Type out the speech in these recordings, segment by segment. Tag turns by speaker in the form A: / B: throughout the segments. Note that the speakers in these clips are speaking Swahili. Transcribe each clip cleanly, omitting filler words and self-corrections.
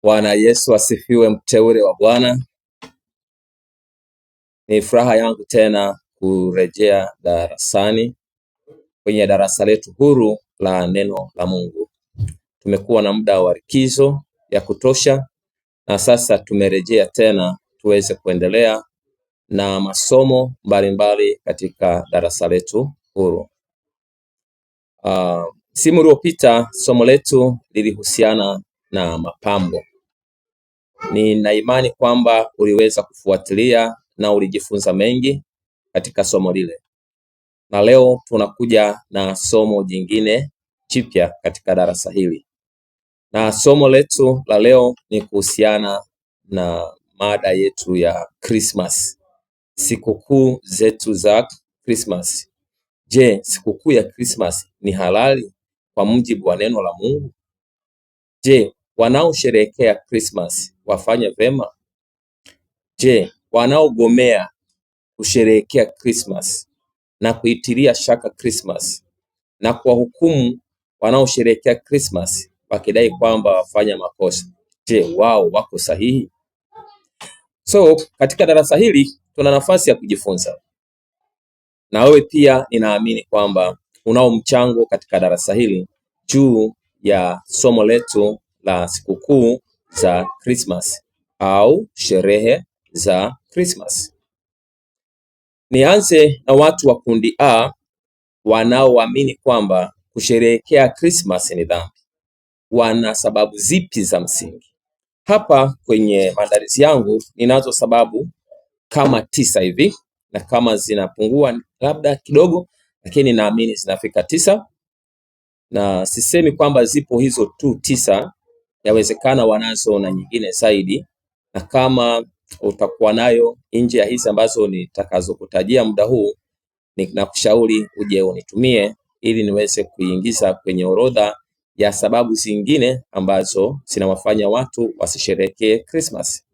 A: Bwana Yesu asifiwe, mteule wa Bwana. Ni furaha yangu tena kurejea darasani kwenye darasa letu huru la neno la Mungu. Tumekuwa na muda wa likizo ya kutosha na sasa tumerejea tena tuweze kuendelea na masomo mbalimbali katika darasa letu huru. Msimu uliopita somo letu lilihusiana na mapambo. Nina imani kwamba uliweza kufuatilia na ulijifunza mengi katika somo lile. Na leo tunakuja na somo jingine jipya katika darasa hili. Na somo letu la leo ni kuhusiana na mada yetu ya Christmas. Sikukuu zetu za Christmas. Je, sikukuu ya Christmas ni halali kwa mujibu wa neno la Mungu? Je, wanaosherehekea Christmas wafanye vema? Je, wanaogomea kusherehekea Christmas na kuitilia shaka Christmas na kuwahukumu wanaosherehekea Christmas wakidai kwamba wafanya makosa, je, wao wako sahihi? So, katika darasa hili tuna nafasi ya kujifunza. Na wewe pia ninaamini kwamba unao mchango katika darasa hili juu ya somo letu la sikukuu za Christmas au sherehe za Christmas. Nianze na watu wa kundi A wanaoamini kwamba kusherehekea Christmas ni dhambi. Wana sababu zipi za msingi? Hapa kwenye maandalizi yangu ninazo sababu kama 9 hivi, na kama zinapungua labda kidogo, lakini naamini zinafika 9. Na sisemi kwamba zipo hizo tu 9, yawezekana wanazo na nyingine zaidi, na kama utakuwa nayo nje ya hizi ambazo nitakazokutajia muda huu, ninakushauri uje unitumie ili niweze kuingiza kwenye orodha ya sababu zingine ambazo zinawafanya watu wasisherehekee Christmas.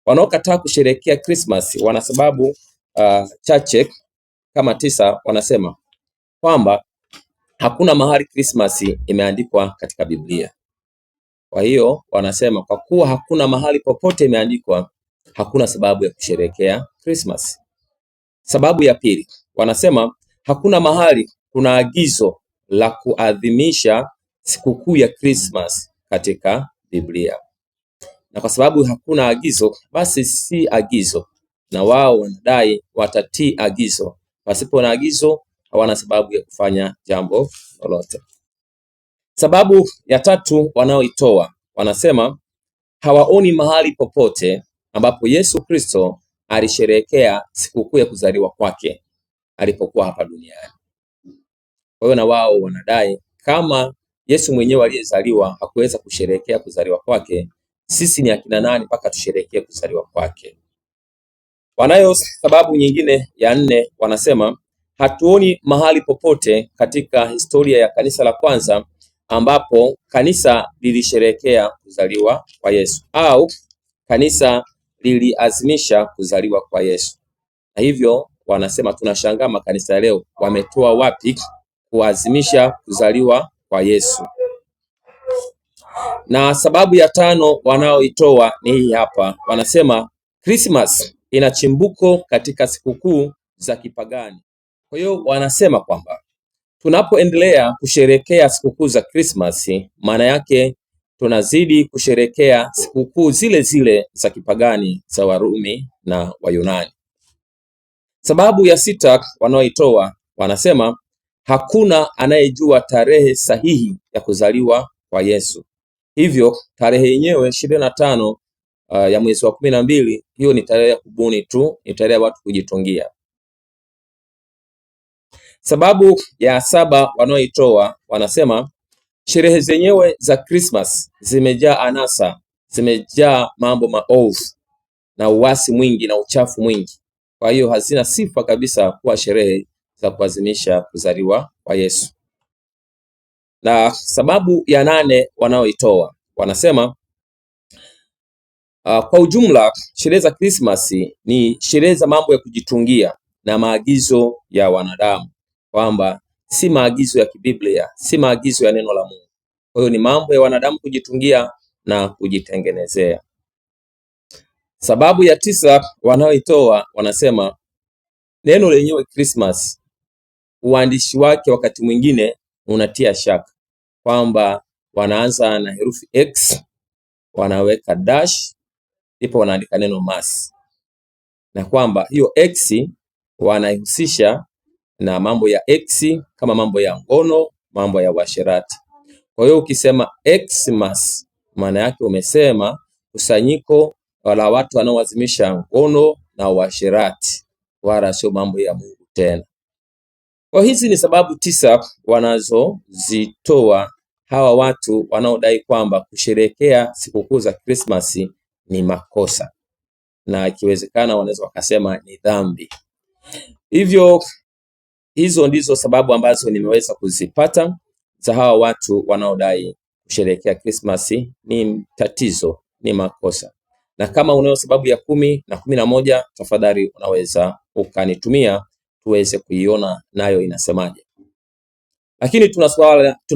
A: Wanaokataa kusherehekea Christmas wana sababu chache kama 9. Wanasema kwamba hakuna mahali Christmas imeandikwa katika Biblia. Kwa hiyo wanasema kwa kuwa hakuna mahali popote imeandikwa, hakuna sababu ya kusherehekea Christmas. Sababu ya pili, wanasema hakuna mahali kuna agizo la kuadhimisha sikukuu ya Christmas katika Biblia. Na kwa sababu hakuna agizo, basi si agizo, na wao wanadai watatii agizo. Pasipo na agizo hawana sababu ya kufanya jambo lolote. Sababu ya tatu wanaoitoa, wanasema hawaoni mahali popote ambapo Yesu Kristo alisherehekea sikukuu ya kuzaliwa kwake alipokuwa hapa duniani. Kwa hiyo na wao wanadai kama Yesu mwenyewe aliyezaliwa hakuweza kusherehekea kuzaliwa kwake, sisi ni akina nani mpaka tusherehekee kuzaliwa kwake? Wanayo sababu nyingine ya 4, wanasema hatuoni mahali popote katika historia ya kanisa la kwanza ambapo kanisa lilisherehekea kuzaliwa kwa Yesu au kanisa liliazimisha kuzaliwa kwa Yesu. Na hivyo wanasema tunashangaa makanisa leo wametoa wapi kuazimisha kuzaliwa kwa Yesu. Na sababu ya 5 wanaoitoa ni hii hapa. Wanasema Christmas ina chimbuko katika sikukuu za kipagani. Kwa hiyo wanasema kwamba tunapoendelea kusherehekea sikukuu za Christmas, maana yake tunazidi kusherehekea sikukuu zile zile za kipagani za Warumi na Wayunani. Sababu ya 6 wanaoitoa, wanasema hakuna anayejua tarehe sahihi ya kuzaliwa kwa Yesu. Hivyo tarehe yenyewe 25 ya mwezi wa 12, hiyo ni tarehe ya kubuni tu, ni tarehe ya watu kujitungia. Sababu ya 7 wanaoitoa, wanasema sherehe zenyewe za Christmas zimejaa anasa, zimejaa mambo maovu na uasi mwingi na uchafu mwingi. Kwa hiyo hazina sifa kabisa kuwa sherehe za kuadhimisha kuzaliwa kwa Yesu. Na sababu ya 8 wanaoitoa, wanasema kwa ujumla sherehe za Christmas ni sherehe za mambo ya kujitungia na maagizo ya wanadamu, kwamba si maagizo ya kibiblia, si maagizo ya neno la Mungu. Kwa hiyo ni mambo ya wanadamu kujitungia na kujitengenezea. Sababu ya 9 wanaoitoa, wanasema neno lenyewe Christmas, uandishi wake wakati mwingine unatia shaka, kwamba wanaanza na herufi X, wanaweka dash, ndipo wanaandika neno mass, na kwamba hiyo X wanaihusisha na mambo ya X kama mambo ya ngono, mambo ya uasherati. Kwa hiyo ukisema Xmas, maana yake umesema kusanyiko la watu wanaoazimisha ngono na uasherati, wala sio mambo ya Mungu tena. Kwa hizi ni sababu 9 wanazozitoa hawa watu wanaodai kwamba kusherehekea sikukuu za Krismasi ni makosa, na ikiwezekana wanaweza wakasema ni dhambi. Hivyo hizo ndizo sababu ambazo nimeweza kuzipata za hawa watu wanaodai kusherehekea Krismasi ni tatizo, ni makosa. Na kama unayo sababu ya 10 na 11, tafadhali unaweza ukanitumia tuweze kuiona nayo inasemaje. Lakini tuna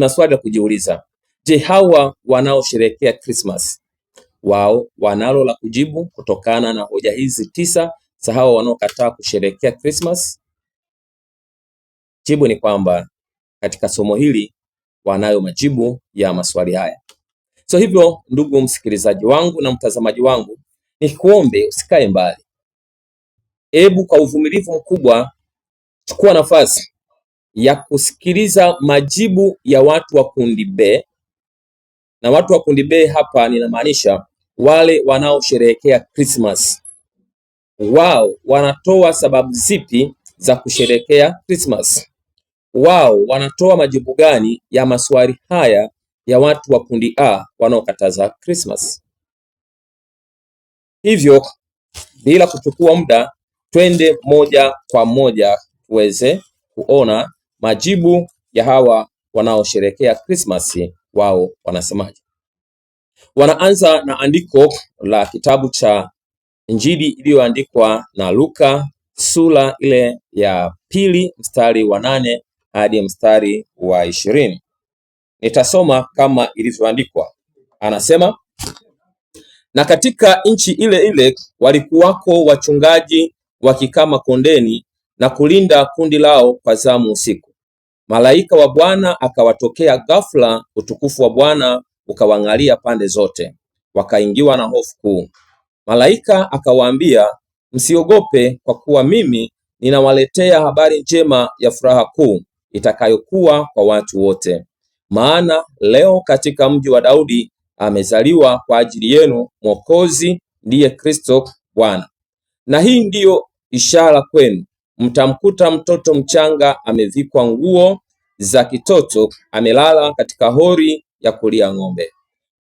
A: swali la kujiuliza. Je, hawa wanaosherehekea Christmas wao wanalo la kujibu kutokana na hoja hizi 9 za hawa wanaokataa kusherehekea Christmas? Jibu ni kwamba katika somo hili wanayo majibu ya maswali haya. So hivyo, ndugu msikilizaji wangu na mtazamaji wangu, nikuombe usikae mbali. Hebu kwa uvumilivu mkubwa chukua nafasi ya kusikiliza majibu ya watu wa kundi B. Na watu wa kundi B hapa ninamaanisha wale wanaosherehekea Christmas. Wao wanatoa sababu zipi za kusherehekea Christmas? Wao wanatoa majibu gani ya maswali haya ya watu wa kundi A wanaokataza Christmas? Hivyo bila kuchukua muda, twende moja kwa moja tuweze kuona majibu ya hawa wanaosherehekea Christmas, wao wanasemaje. Wanaanza na andiko la kitabu cha Injili iliyoandikwa na Luka sura ile ya 2 mstari wa 8 hadi mstari wa 20. Nitasoma kama ilivyoandikwa. Anasema, na katika nchi ile ile walikuwako wachungaji wakikaa makondeni na kulinda kundi lao kwa zamu usiku. Malaika wa Bwana akawatokea ghafla, utukufu wa Bwana ukawang'alia pande zote, wakaingiwa na hofu kuu. Malaika akawaambia, msiogope, kwa kuwa mimi ninawaletea habari njema ya furaha kuu itakayokuwa kwa watu wote. Maana leo katika mji wa Daudi amezaliwa kwa ajili yenu Mwokozi, ndiye Kristo Bwana. Na hii ndiyo ishara kwenu, mtamkuta mtoto mchanga amevikwa nguo za kitoto, amelala katika hori ya kulia ng'ombe.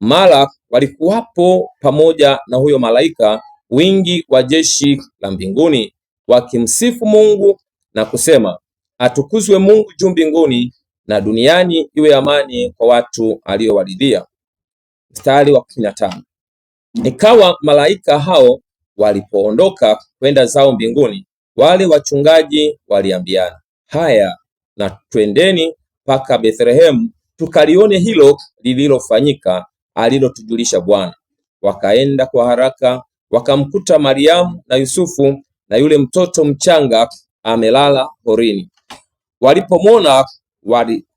A: Mara walikuwapo pamoja na huyo malaika wingi wa jeshi la mbinguni, wakimsifu Mungu na kusema, atukuzwe Mungu juu mbinguni, na duniani iwe amani kwa watu aliowaridhia. Mstari wa 15. Ikawa malaika hao walipoondoka kwenda zao mbinguni, wale wachungaji waliambiana, haya, na twendeni mpaka Bethlehemu tukalione hilo lililofanyika alilotujulisha Bwana. Wakaenda kwa haraka, wakamkuta Mariamu na Yusufu na yule mtoto mchanga amelala horini. Walipomwona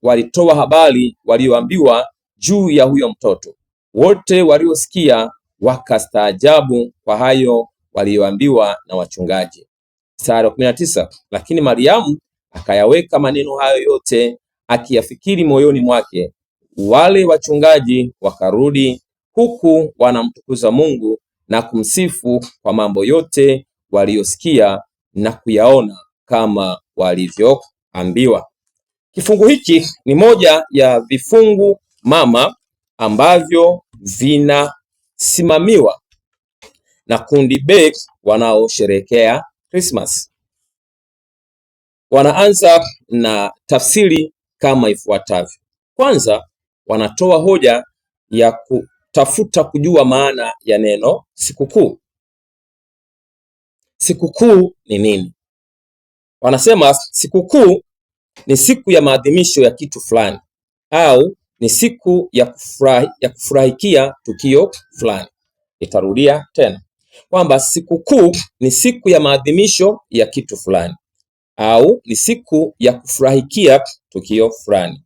A: walitoa habari walioambiwa juu ya huyo mtoto. Wote waliosikia wakastaajabu kwa hayo walioambiwa na wachungaji. Mstari wa 19. Lakini Mariamu akayaweka maneno hayo yote akiyafikiri moyoni mwake. Wale wachungaji wakarudi huku wanamtukuza Mungu na kumsifu kwa mambo yote waliosikia na kuyaona kama walivyoambiwa. Kifungu hiki ni moja ya vifungu mama ambavyo vinasimamiwa na kundi B wanaosherehekea Christmas. Wanaanza na tafsiri kama ifuatavyo. Kwanza, wanatoa hoja ya kutafuta kujua maana ya neno sikukuu. Sikukuu ni nini? Wanasema sikukuu ni siku ya maadhimisho ya kitu fulani au ni siku ya kufurahikia tukio fulani. Nitarudia tena kwamba sikukuu ni siku ya maadhimisho ya kitu fulani, au ni siku ya kufurahikia tukio fulani,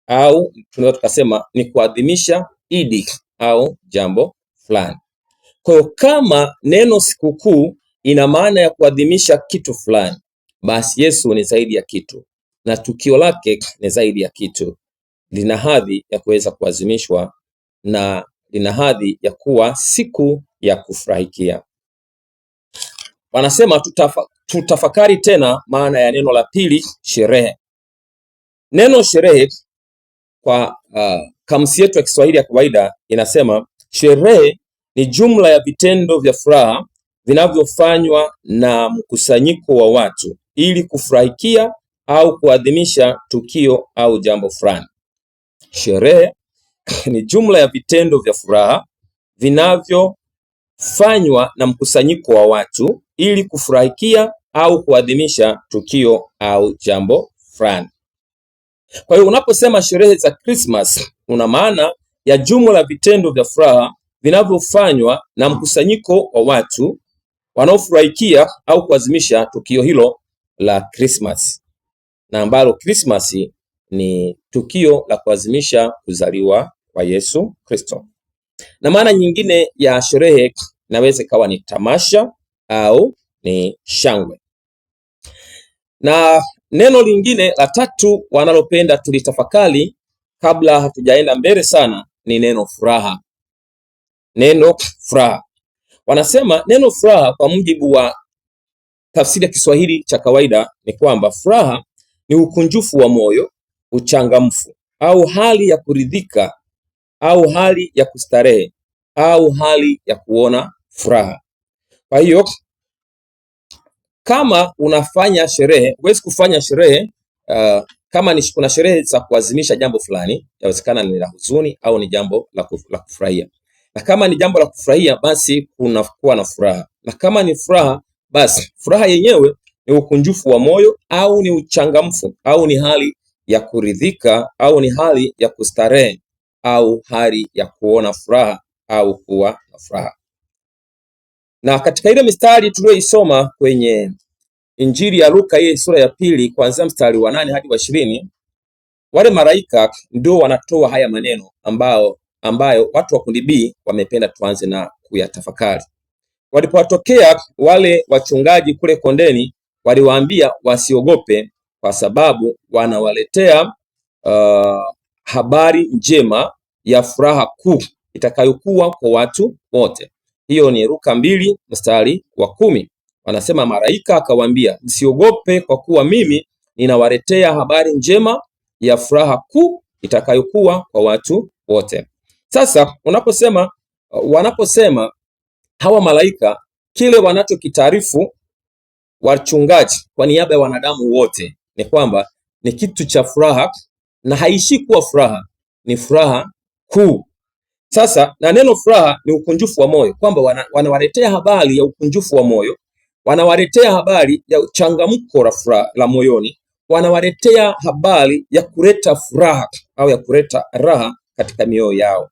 A: au tunaweza tukasema ni kuadhimisha Idi au jambo fulani. Kwa hiyo kama neno sikukuu ina maana ya kuadhimisha kitu fulani, basi Yesu ni zaidi ya kitu na tukio lake ni zaidi ya kitu. Lina hadhi ya kuweza kuadhimishwa na lina hadhi ya kuwa siku ya kufurahikia. Wanasema tutafakari tena maana ya neno la pili, sherehe. Neno sherehe kwa kamusi yetu ya Kiswahili ya kawaida inasema sherehe ni jumla ya vitendo vya furaha vinavyofanywa na mkusanyiko wa watu ili kufurahikia au kuadhimisha tukio au jambo fulani. Sherehe ni jumla ya vitendo vya furaha vinavyofanywa na mkusanyiko wa watu ili kufurahikia au kuadhimisha tukio au jambo fulani. Kwa hiyo unaposema sherehe za Christmas, una maana ya jumla ya vitendo vya furaha vinavyofanywa na mkusanyiko wa watu wanaofurahikia au kuadhimisha tukio hilo la Christmas, na ambalo Christmas ni tukio la kuadhimisha kuzaliwa kwa Yesu Kristo. Na maana nyingine ya sherehe inaweza ikawa ni tamasha au ni shangwe. Na neno lingine la tatu wanalopenda tulitafakari kabla hatujaenda mbele sana ni neno furaha. Neno furaha. Wanasema neno furaha kwa mujibu wa tafsiri ya Kiswahili cha kawaida ni kwamba furaha ni ukunjufu wa moyo, uchangamfu au hali ya kuridhika au hali ya kustarehe au hali ya kuona furaha. Kwa hiyo kama unafanya sherehe, huwezi kufanya sherehe kama kuna sherehe za kuadhimisha jambo fulani, yawezekana ni la huzuni au ni jambo la kufurahia. Na kama ni jambo la kufurahia, basi kunakuwa na furaha. Na kama ni furaha, basi furaha yenyewe ni ukunjufu wa moyo au ni uchangamfu au ni hali ya kuridhika au ni hali ya kustarehe au hali ya kuona furaha au kuwa na furaha. Na katika ile mistari tuliyoisoma kwenye Injili ya Luka ile sura ya 2 kuanzia mstari wa 8 hadi wa 20, wale malaika ndio wanatoa haya maneno ambayo watu wa kundi B wamependa tuanze na kuyatafakari. Walipowatokea wale wachungaji kule kondeni, waliwaambia wasiogope kwa sababu wanawaletea habari njema ya furaha kuu itakayokuwa kwa watu wote. Hiyo ni Luka 2 mstari wa 10. Wanasema malaika akawaambia, msiogope kwa kuwa mimi ninawaletea habari njema ya furaha kuu itakayokuwa kwa watu wote. Sasa wanaposema hawa malaika, kile wanachokitaarifu wachungaji kwa niaba ya wanadamu wote ni kwamba ni kitu cha furaha, na haishi kuwa furaha, ni furaha kuu. Sasa na neno furaha ni ukunjufu wa moyo, kwamba wanawaletea habari ya ukunjufu wa moyo, wanawaletea habari ya changamko la furaha la moyoni, wanawaletea habari ya kuleta furaha au ya kuleta raha katika mioyo yao.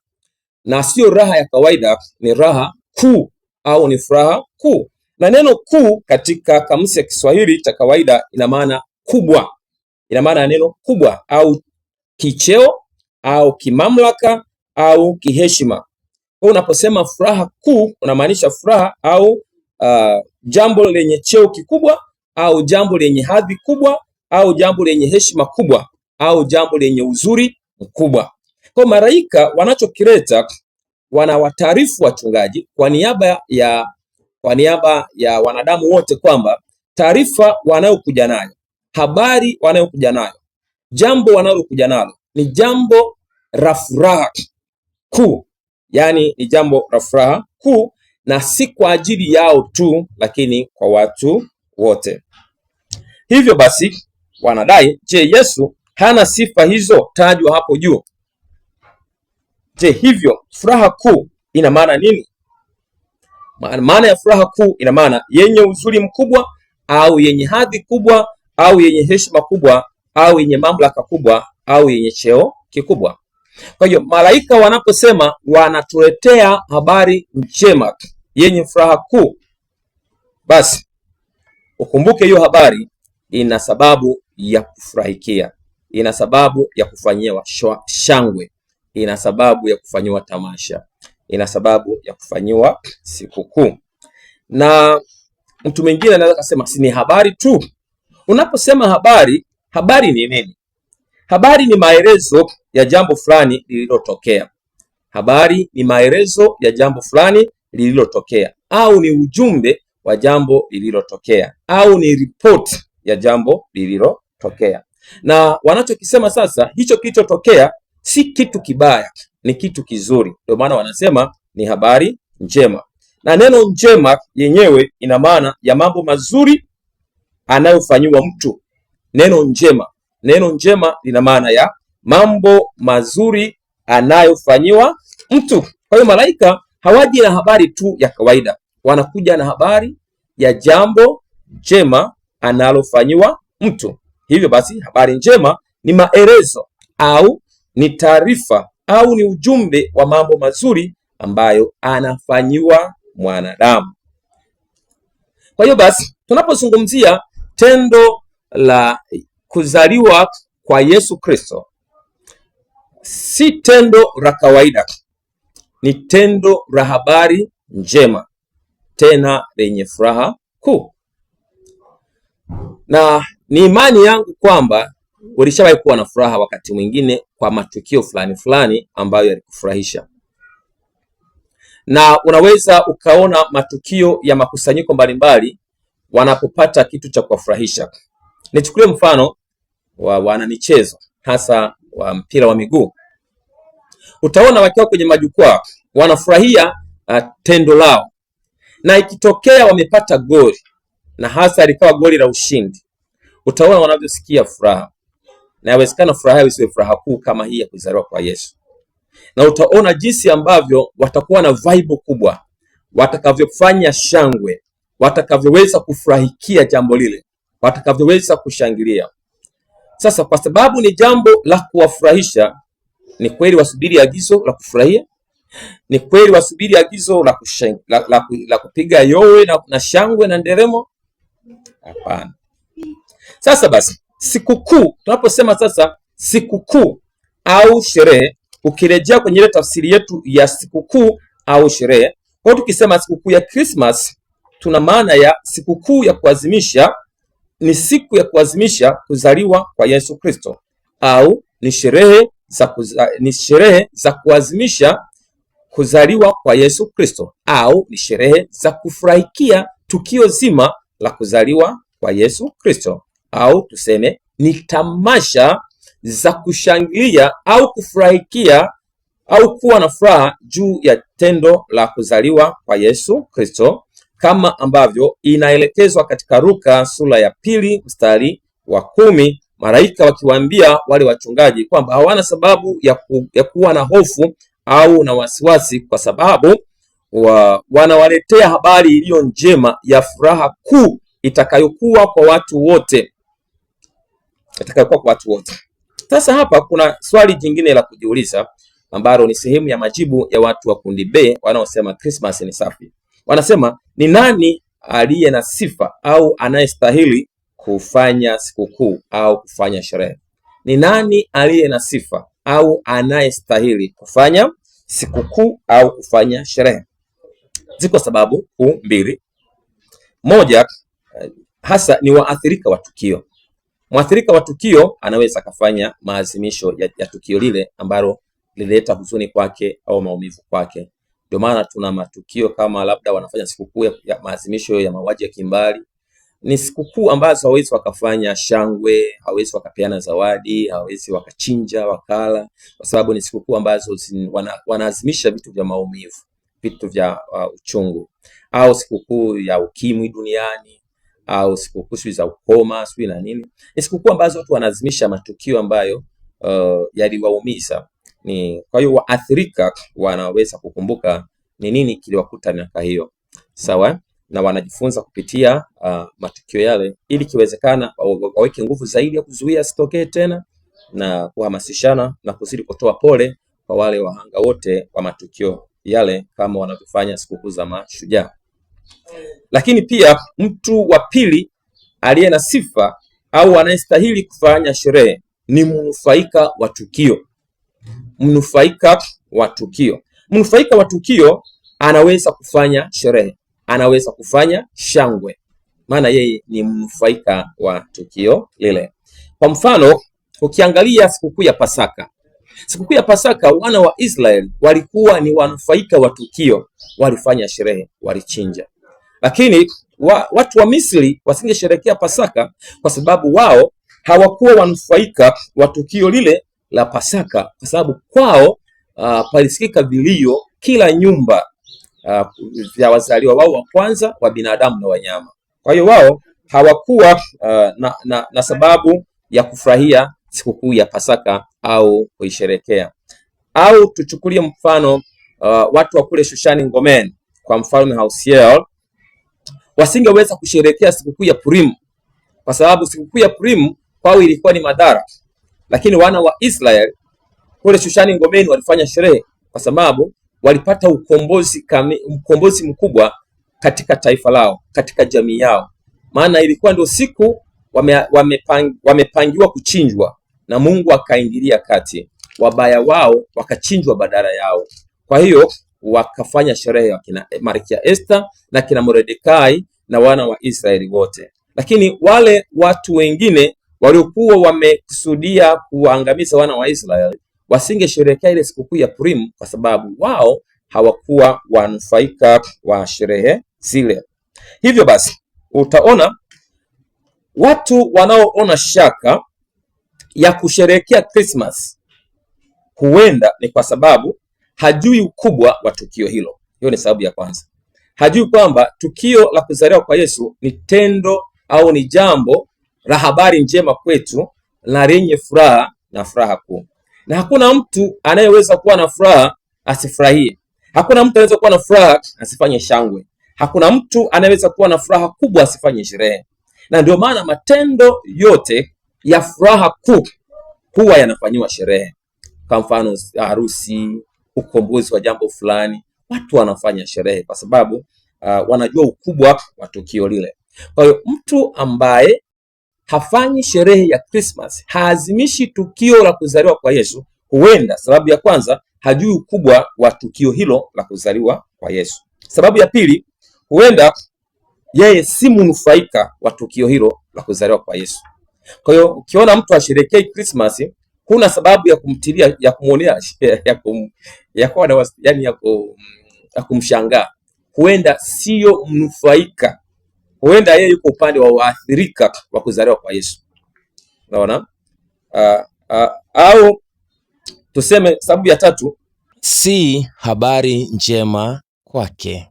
A: Na sio raha ya kawaida, ni raha kuu au ni furaha kuu. Na neno kuu katika kamusi ya Kiswahili cha kawaida ina maana kubwa. Ina maana neno kubwa au kicheo au kimamlaka au kiheshima. Kwa unaposema furaha kuu unamaanisha furaha au jambo lenye cheo kikubwa au jambo lenye hadhi kubwa au jambo lenye heshima kubwa au jambo lenye uzuri mkubwa. Kwa malaika wanachokileta, wanawataarifu wachungaji kwa niaba ya wanadamu wote kwamba taarifa wanayokuja nayo, habari wanayokuja nayo, jambo wanalokuja nalo ni jambo la furaha kuu. Yaani ni jambo la furaha kuu, na si kwa ajili yao tu, lakini kwa watu wote. Hivyo basi wanadai, je, Yesu hana sifa hizo tajwa hapo juu? Je, hivyo furaha kuu ina maana nini? Maana ya furaha kuu ina maana yenye uzuri mkubwa au yenye hadhi kubwa au yenye heshima kubwa au yenye mamlaka kubwa au yenye cheo kikubwa. Kwa hiyo malaika wanaposema wanatuletea habari njema yenye furaha kuu, basi ukumbuke hiyo habari ina sababu ya kufurahikia, ina sababu ya kufanyiwa shangwe, ina sababu ya kufanyiwa tamasha, ina sababu ya kufanyiwa sikukuu. Na mtu mwingine anaweza kusema si ni habari tu. Unaposema habari, habari ni nini? Habari ni maelezo ya jambo fulani lililotokea. Habari ni maelezo ya jambo fulani lililotokea, au ni ujumbe wa jambo lililotokea, au ni ripoti ya jambo lililotokea. Na wanachokisema sasa, hicho kilichotokea si kitu kibaya, ni kitu kizuri. Ndio maana wanasema ni habari njema. Na neno njema yenyewe ina maana ya mambo mazuri anayofanyiwa mtu. Neno njema lina maana ya mambo mazuri anayofanyiwa mtu. Kwa hiyo malaika hawaji na habari tu ya kawaida, wanakuja na habari ya jambo njema analofanyiwa mtu. Hivyo basi habari njema ni maelezo au ni taarifa au ni ujumbe wa mambo mazuri ambayo anafanyiwa mwanadamu. Kwa hiyo basi tunapozungumzia tendo la kuzaliwa kwa Yesu Kristo, si tendo la kawaida, ni tendo la habari njema, tena lenye furaha kuu. Na ni imani yangu kwamba ulishawahi kuwa na furaha wakati mwingine kwa matukio fulani fulani ambayo yalikufurahisha, na unaweza ukaona matukio ya makusanyiko mbalimbali wanapopata kitu cha kuwafurahisha. Nichukulie mfano wa wanamichezo, hasa wa mpira wa miguu. Utaona wakiwa kwenye majukwaa wanafurahia tendo lao, na ikitokea wamepata goli, na hasa likawa goli la ushindi, utaona wanavyosikia furaha. Na yawezekana furaha isiwe furaha kuu kama hii ya kuzaliwa kwa Yesu. Na utaona jinsi ambavyo watakuwa na vibe kubwa, watakavyofanya shangwe, watakavyoweza kufurahikia jambo lile, watakavyoweza kushangilia. Sasa kwa sababu ni jambo la kuwafurahisha, ni kweli wasubiri agizo la kufurahia? Ni kweli wasubiri agizo la kupiga yowe na shangwe na nderemo? Hapana. Sasa basi sikukuu, tunaposema sasa sikukuu au sherehe, ukirejea kwenye ile tafsiri yetu ya sikukuu au sherehe, kwa tukisema sikukuu ya Christmas, tuna maana ya sikukuu ya kuadhimisha, ni siku ya kuadhimisha kuzaliwa kwa Yesu Kristo, au ni sherehe za kuadhimisha kuzaliwa kwa Yesu Kristo, au ni sherehe za kufurahikia tukio zima la kuzaliwa kwa Yesu Kristo, au tuseme ni tamasha za kushangilia au kufurahikia au kuwa na furaha juu ya tendo la kuzaliwa kwa Yesu Kristo, kama ambavyo inaelekezwa katika Luka sura ya 2 mstari wa 10, malaika wakiwaambia wale wachungaji kwamba hawana sababu ya kuwa na hofu au na wasiwasi, kwa sababu wanawaletea habari iliyo njema ya furaha kuu itakayokuwa kwa watu wote. Sasa hapa kuna swali jingine la kujiuliza ambalo ni sehemu ya majibu ya watu wa kundi B wanaosema Christmas ni safi. Wanasema ni nani aliye na sifa au anayestahili kufanya sikukuu au kufanya sherehe? Ni nani aliye na sifa au anayestahili kufanya sikukuu au kufanya sherehe? Ziko sababu kuu mbili. Moja, hasa ni waathirika wa tukio. Mwathirika wa tukio anaweza kafanya maazimisho ya tukio lile ambalo lilileta huzuni kwake au maumivu kwake. Ndio maana tuna matukio kama labda wanafanya sikukuu ya maazimisho ya mauaji ya kimbali. Ni sikukuu ambazo hawezi wakafanya shangwe, hawezi wakapeana zawadi, hawezi wakachinja wakala, kwa sababu ni sikukuu ambazo wanaazimisha vitu vya maumivu, vitu vya uchungu. Au sikukuu ya ukimwi duniani, au sikukuu za ukoma, sio na nini. Ni sikukuu ambazo watu wanaazimisha matukio ambayo yaliwaumiza. Kwa hiyo waathirika wanaweza kukumbuka ni nini kiliwakuta miaka hiyo. Sawa? Na wanajifunza kupitia matukio yale, ili kiwezekana waweke nguvu zaidi ya kuzuia sitokee tena, na kuhamasishana na kuzidi kutoa pole kwa wale wahanga wote wa matukio yale kama wanavyofanya sikukuu za mashujaa. Lakini pia mtu wa pili aliye na sifa au anayestahili kufanya sherehe ni mnufaika wa tukio. Mnufaika wa tukio. Mnufaika wa tukio anaweza kufanya sherehe, anaweza kufanya shangwe, maana yeye ni mnufaika wa tukio lile. Kwa mfano, ukiangalia sikukuu ya Pasaka. Sikukuu ya Pasaka, wana wa Israeli walikuwa ni wanufaika wa tukio, walifanya sherehe, walichinja. Lakini watu wa Misri wasingesherehekea Pasaka kwa sababu wao hawakuwa wanufaika wa tukio lile la Pasaka, kwa sababu kwao palisikika vilio kila nyumba vya wazaliwa wao wa kwanza wa binadamu na wanyama. Kwa hiyo wao hawakuwa na sababu ya kufurahia sikukuu ya Pasaka au kuisherehekea. Au tuchukulie mfano watu wa kule Shushani Ngomeni kwa mfalme Hausiel, wasingeweza kusherehekea sikukuu ya Purim kwa sababu sikukuu ya Purim kwao ilikuwa ni madhara. Lakini wana wa Israeli kule Shushani Ngomeni walifanya sherehe kwa sababu walipata ukombozi mkubwa katika taifa lao, katika jamii yao. Maana ilikuwa ndio siku wamepangiwa kuchinjwa na Mungu akaingilia kati, wabaya wao wakachinjwa badala yao. Kwa hiyo wakafanya sherehe wakina Malkia Esther na kina Mordekai na wana wa Israeli wote. Lakini wale watu wengine waliokuwa wamekusudia kuangamiza wana wa Israeli wasingesherehekea ile sikukuu ya Purim kwa sababu wao hawakuwa wanufaika wa sherehe zile. Hivyo basi utaona watu wanaoona shaka ya kusherehekea Christmas huenda ni kwa sababu hajui ukubwa wa tukio hilo. Hiyo ni sababu ya kwanza. Hajui kwamba tukio la kuzaliwa kwa Yesu ni tendo au ni jambo la habari njema kwetu na lenye furaha na furaha kuu. Na hakuna mtu anayeweza kuwa na furaha asifurahie. Hakuna mtu anaweza kuwa na furaha asifanye shangwe. Hakuna mtu anayeweza kuwa na furaha kubwa asifanye sherehe. Na ndio maana matendo yote ya furaha kuu huwa yanafanywa sherehe. Kwa mfano harusi, ukombozi wa jambo fulani, watu wanafanya sherehe kwa sababu wanajua ukubwa wa tukio lile. Kwa hiyo mtu ambaye hafanyi sherehe ya Christmas, haazimishi tukio la kuzaliwa kwa Yesu, huenda sababu ya kwanza hajui ukubwa wa tukio hilo la kuzaliwa kwa Yesu. Sababu ya pili, huenda yeye si mnufaika wa tukio hilo la kuzaliwa kwa Yesu. Kwa hiyo ukiona mtu asherehekee Christmas, huna sababu ya kumtilia, ya kumuonea, ya kumshangaa. Huenda sio mnufaika. Huenda yeye yuko upande wa waathirika wa kuzaliwa kwa Yesu. Unaona? Au tuseme sababu ya tatu,
B: si habari njema kwake.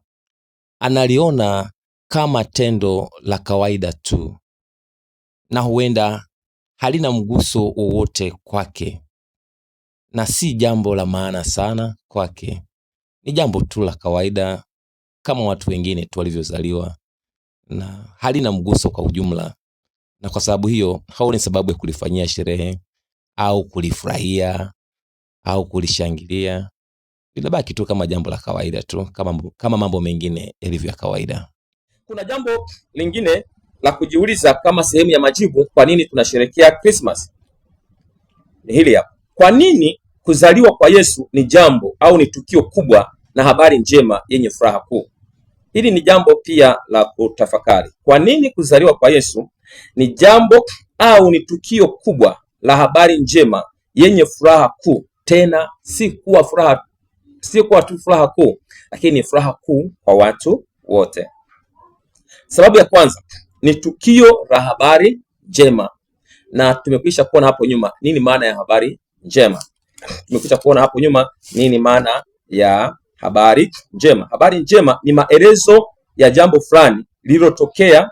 B: Analiona kama tendo la kawaida tu, na huenda halina mguso wowote kwake, na si jambo la maana sana kwake. Ni jambo tu la kawaida kama watu wengine tu walivyozaliwa, na halina mguso kwa ujumla. Na kwa sababu hiyo haoni sababu ya kulifanyia sherehe au kulifurahia au kulishangilia. Linabaki tu kama jambo la kawaida tu, kama mambo mengine yalivyo ya kawaida.
A: Kuna jambo lingine la kujiuliza kama sehemu ya majibu kwa nini tunasherehekea Christmas. Ni hili hapa. Kwa nini kuzaliwa kwa Yesu ni jambo au ni tukio kubwa na habari njema yenye furaha kuu? Hili ni jambo pia la kutafakari. Kwa nini kuzaliwa kwa Yesu ni jambo au ni tukio kubwa la habari njema yenye furaha kuu? Tena si kuwa tu furaha kuu, lakini ni furaha kuu kwa watu wote. Sababu ya kwanza ni tukio la habari njema, na tumekwisha kuona hapo nyuma nini maana ya habari njema. Habari njema. Habari njema ni maelezo ya jambo fulani lililotokea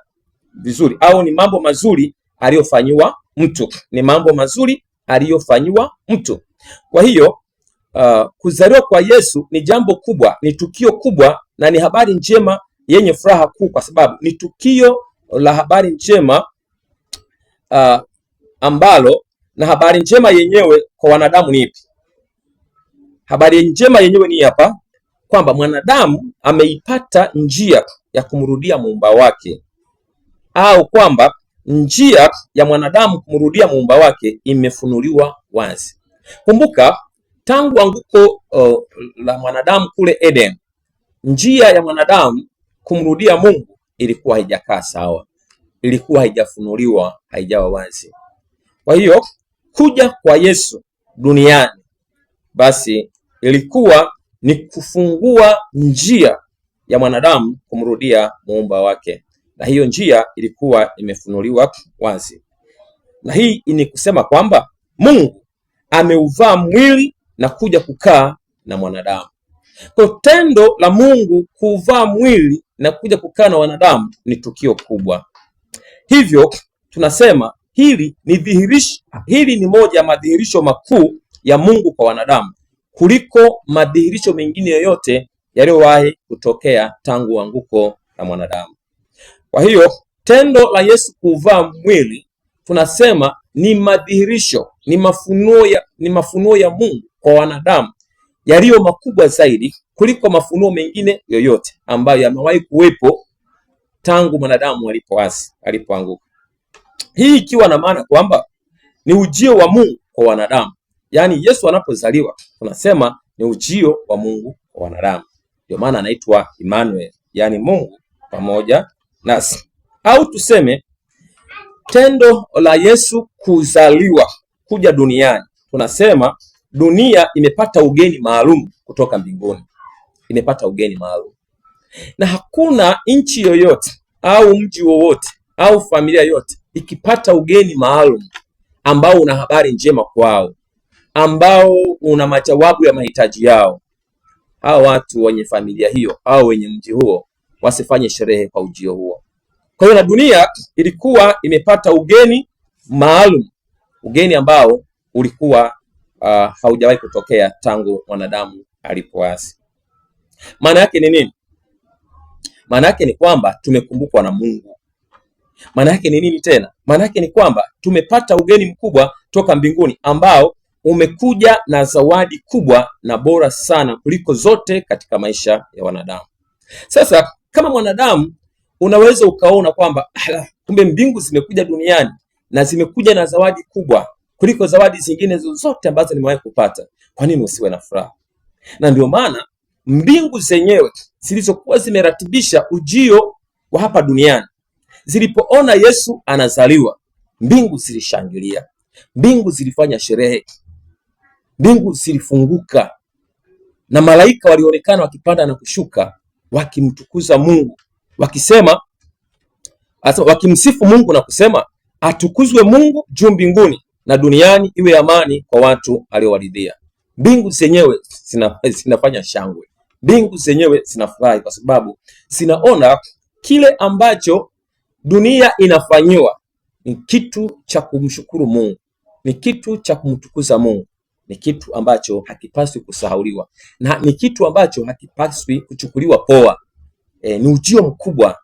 A: vizuri, au ni mambo mazuri aliyofanyiwa mtu. Kwa hiyo kuzaliwa kwa Yesu ni jambo kubwa, ni tukio kubwa na ni habari njema yenye furaha kuu, kwa sababu ni tukio la habari njema ambalo, na habari njema yenyewe kwa wanadamu ni ipi? Habari njema yenyewe ni hapa kwamba mwanadamu ameipata njia ya kumrudia muumba wake, au kwamba njia ya mwanadamu kumrudia muumba wake imefunuliwa wazi. Kumbuka, tangu anguko la mwanadamu kule Eden, njia ya mwanadamu kumrudia Mungu ilikuwa haijakaa sawa, ilikuwa haijafunuliwa, haijawa wazi. Kwa hiyo kuja kwa Yesu duniani basi ilikuwa ni kufungua njia ya mwanadamu kumrudia muumba wake, na hiyo njia ilikuwa imefunuliwa wazi. Na hii ni kusema kwamba Mungu ameuvaa mwili na kuja kukaa na mwanadamu. Kwa tendo la Mungu kuvaa mwili na kuja kukaa na wanadamu ni tukio kubwa. Hivyo tunasema hili ni moja ya madhihirisho makuu ya Mungu kwa wanadamu kuliko madhihirisho mengine yoyote yaliyowahi kutokea tangu anguko la mwanadamu. Kwa hiyo tendo la Yesu kuvaa mwili tunasema ni madhihirisho, ni mafunuo ya Mungu kwa wanadamu yaliyo makubwa zaidi kuliko mafunuo mengine yoyote ambayo yamewahi kuwepo tangu mwanadamu alipoanguka. Hii ikiwa na maana kwamba ni ujio wa Mungu kwa wanadamu. Yaani Yesu anapozaliwa tunasema ni ujio wa Mungu kwa wanadamu. Ndio maana anaitwa Emmanuel, yaani Mungu pamoja nasi. Au tuseme tendo la Yesu kuzaliwa kuja duniani, tunasema dunia imepata ugeni maalum kutoka mbinguni. Imepata ugeni maalum. Na hakuna nchi yoyote au mji wowote au familia yote ikipata ugeni maalum ambao una habari njema kwao, ambao una majawabu ya mahitaji yao, hao watu wenye familia hiyo au wenye mji huo wasifanye sherehe kwa ujio huo. Kwa hiyo na dunia ilikuwa imepata ugeni maalum, ugeni ambao ulikuwa haujawahi kutokea tangu mwanadamu alipoasi. Maana yake ni nini? Maana yake ni kwamba tumekumbukwa na Mungu. Maana yake ni nini tena? Maana yake ni kwamba tumepata ugeni mkubwa toka mbinguni ambao umekuja na zawadi kubwa na bora sana kuliko zote katika maisha ya wanadamu. Sasa kama mwanadamu unaweza ukaona kwamba kumbe mbingu zimekuja duniani na zimekuja na zawadi kubwa kuliko zawadi zingine zozote ambazo nimewahi kupata, kwa nini usiwe na furaha? Na ndio maana mbingu zenyewe zilizokuwa zimeratibisha ujio wa hapa duniani zilipoona Yesu anazaliwa, mbingu zilishangilia, mbingu zilifanya sherehe, mbingu zilifunguka, na malaika walionekana wakipanda na kushuka wakimtukuza Mungu, wakimsifu Mungu na kusema, atukuzwe Mungu juu mbinguni na duniani iwe amani kwa watu aliowaridhia. Mbingu zenyewe zinafanya shangwe, mbingu zenyewe zinafurahi kwa sababu zinaona kile ambacho dunia inafanyiwa ni kitu cha kumshukuru Mungu, ni kitu cha kumtukuza Mungu, ni kitu ambacho hakipaswi kusahauliwa na ni kitu ambacho hakipaswi kuchukuliwa poa. Ni ujio mkubwa,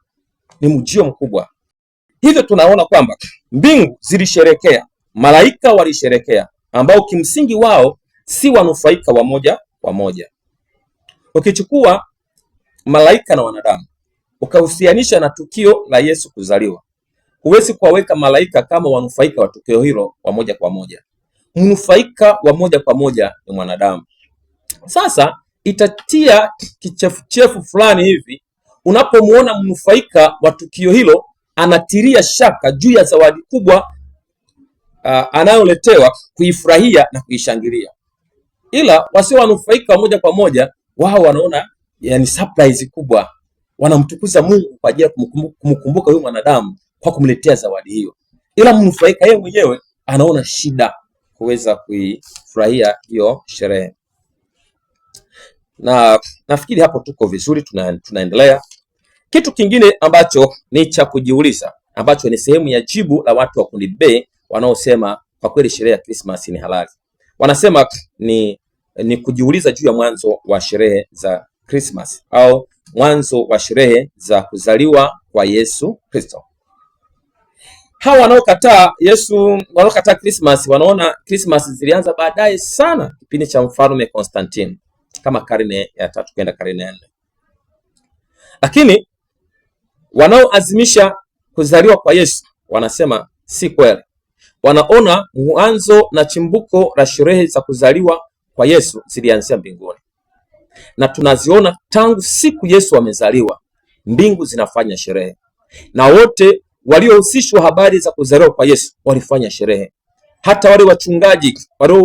A: ni ujio mkubwa. Hivyo tunaona kwamba mbingu zilisherekea, malaika walisherekea, ambao kimsingi wao si wanufaika wa moja kwa moja. Ukichukua malaika na wanadamu ukahusianisha na tukio la Yesu kuzaliwa, huwezi kuwaweka malaika kama wanufaika wa tukio hilo wa moja kwa moja. Mnufaika wa moja kwa moja ni mwanadamu. Sasa itatia kichefuchefu fulani hivi unapomuona mnufaika wa tukio hilo anatiria shaka juu ya zawadi kubwa anayoletewa kuifurahia na kuishangilia, ila wasio wanufaika wa moja kwa moja wao wanaona yani surprise kubwa, wanamtukuza Mungu kwa ajili ya kumkumbuka huyu mwanadamu kwa kumletea zawadi hiyo, ila mnufaika yeye mwenyewe anaona shida kuweza kuifurahia hiyo sherehe. Na nafikiri hapo tuko vizuri, tunaendelea. Kitu kingine ambacho ni cha kujiuliza, ambacho ni sehemu ya jibu la watu wa kundi B wanaosema kwa kweli sherehe ya Christmas ni halali. Wanasema ni kujiuliza juu ya mwanzo wa sherehe za Christmas au mwanzo wa sherehe za kuzaliwa kwa Yesu Kristo. Hawa wanaokataa Christmas wanaona Christmas zilianza baadaye sana, kipindi cha mfalme Constantine, kama karne ya 3 kwenda karne ya 4. Lakini wanaoazimisha kuzaliwa kwa Yesu wanasema si kweli. Wanaona mwanzo na chimbuko la sherehe za kuzaliwa kwa Yesu zilianzia mbinguni, na tunaziona tangu siku Yesu amezaliwa, mbingu zinafanya sherehe, na wote waliohusishwa habari za kuzaliwa kwa Yesu walifanya sherehe. Hata wale wachungaji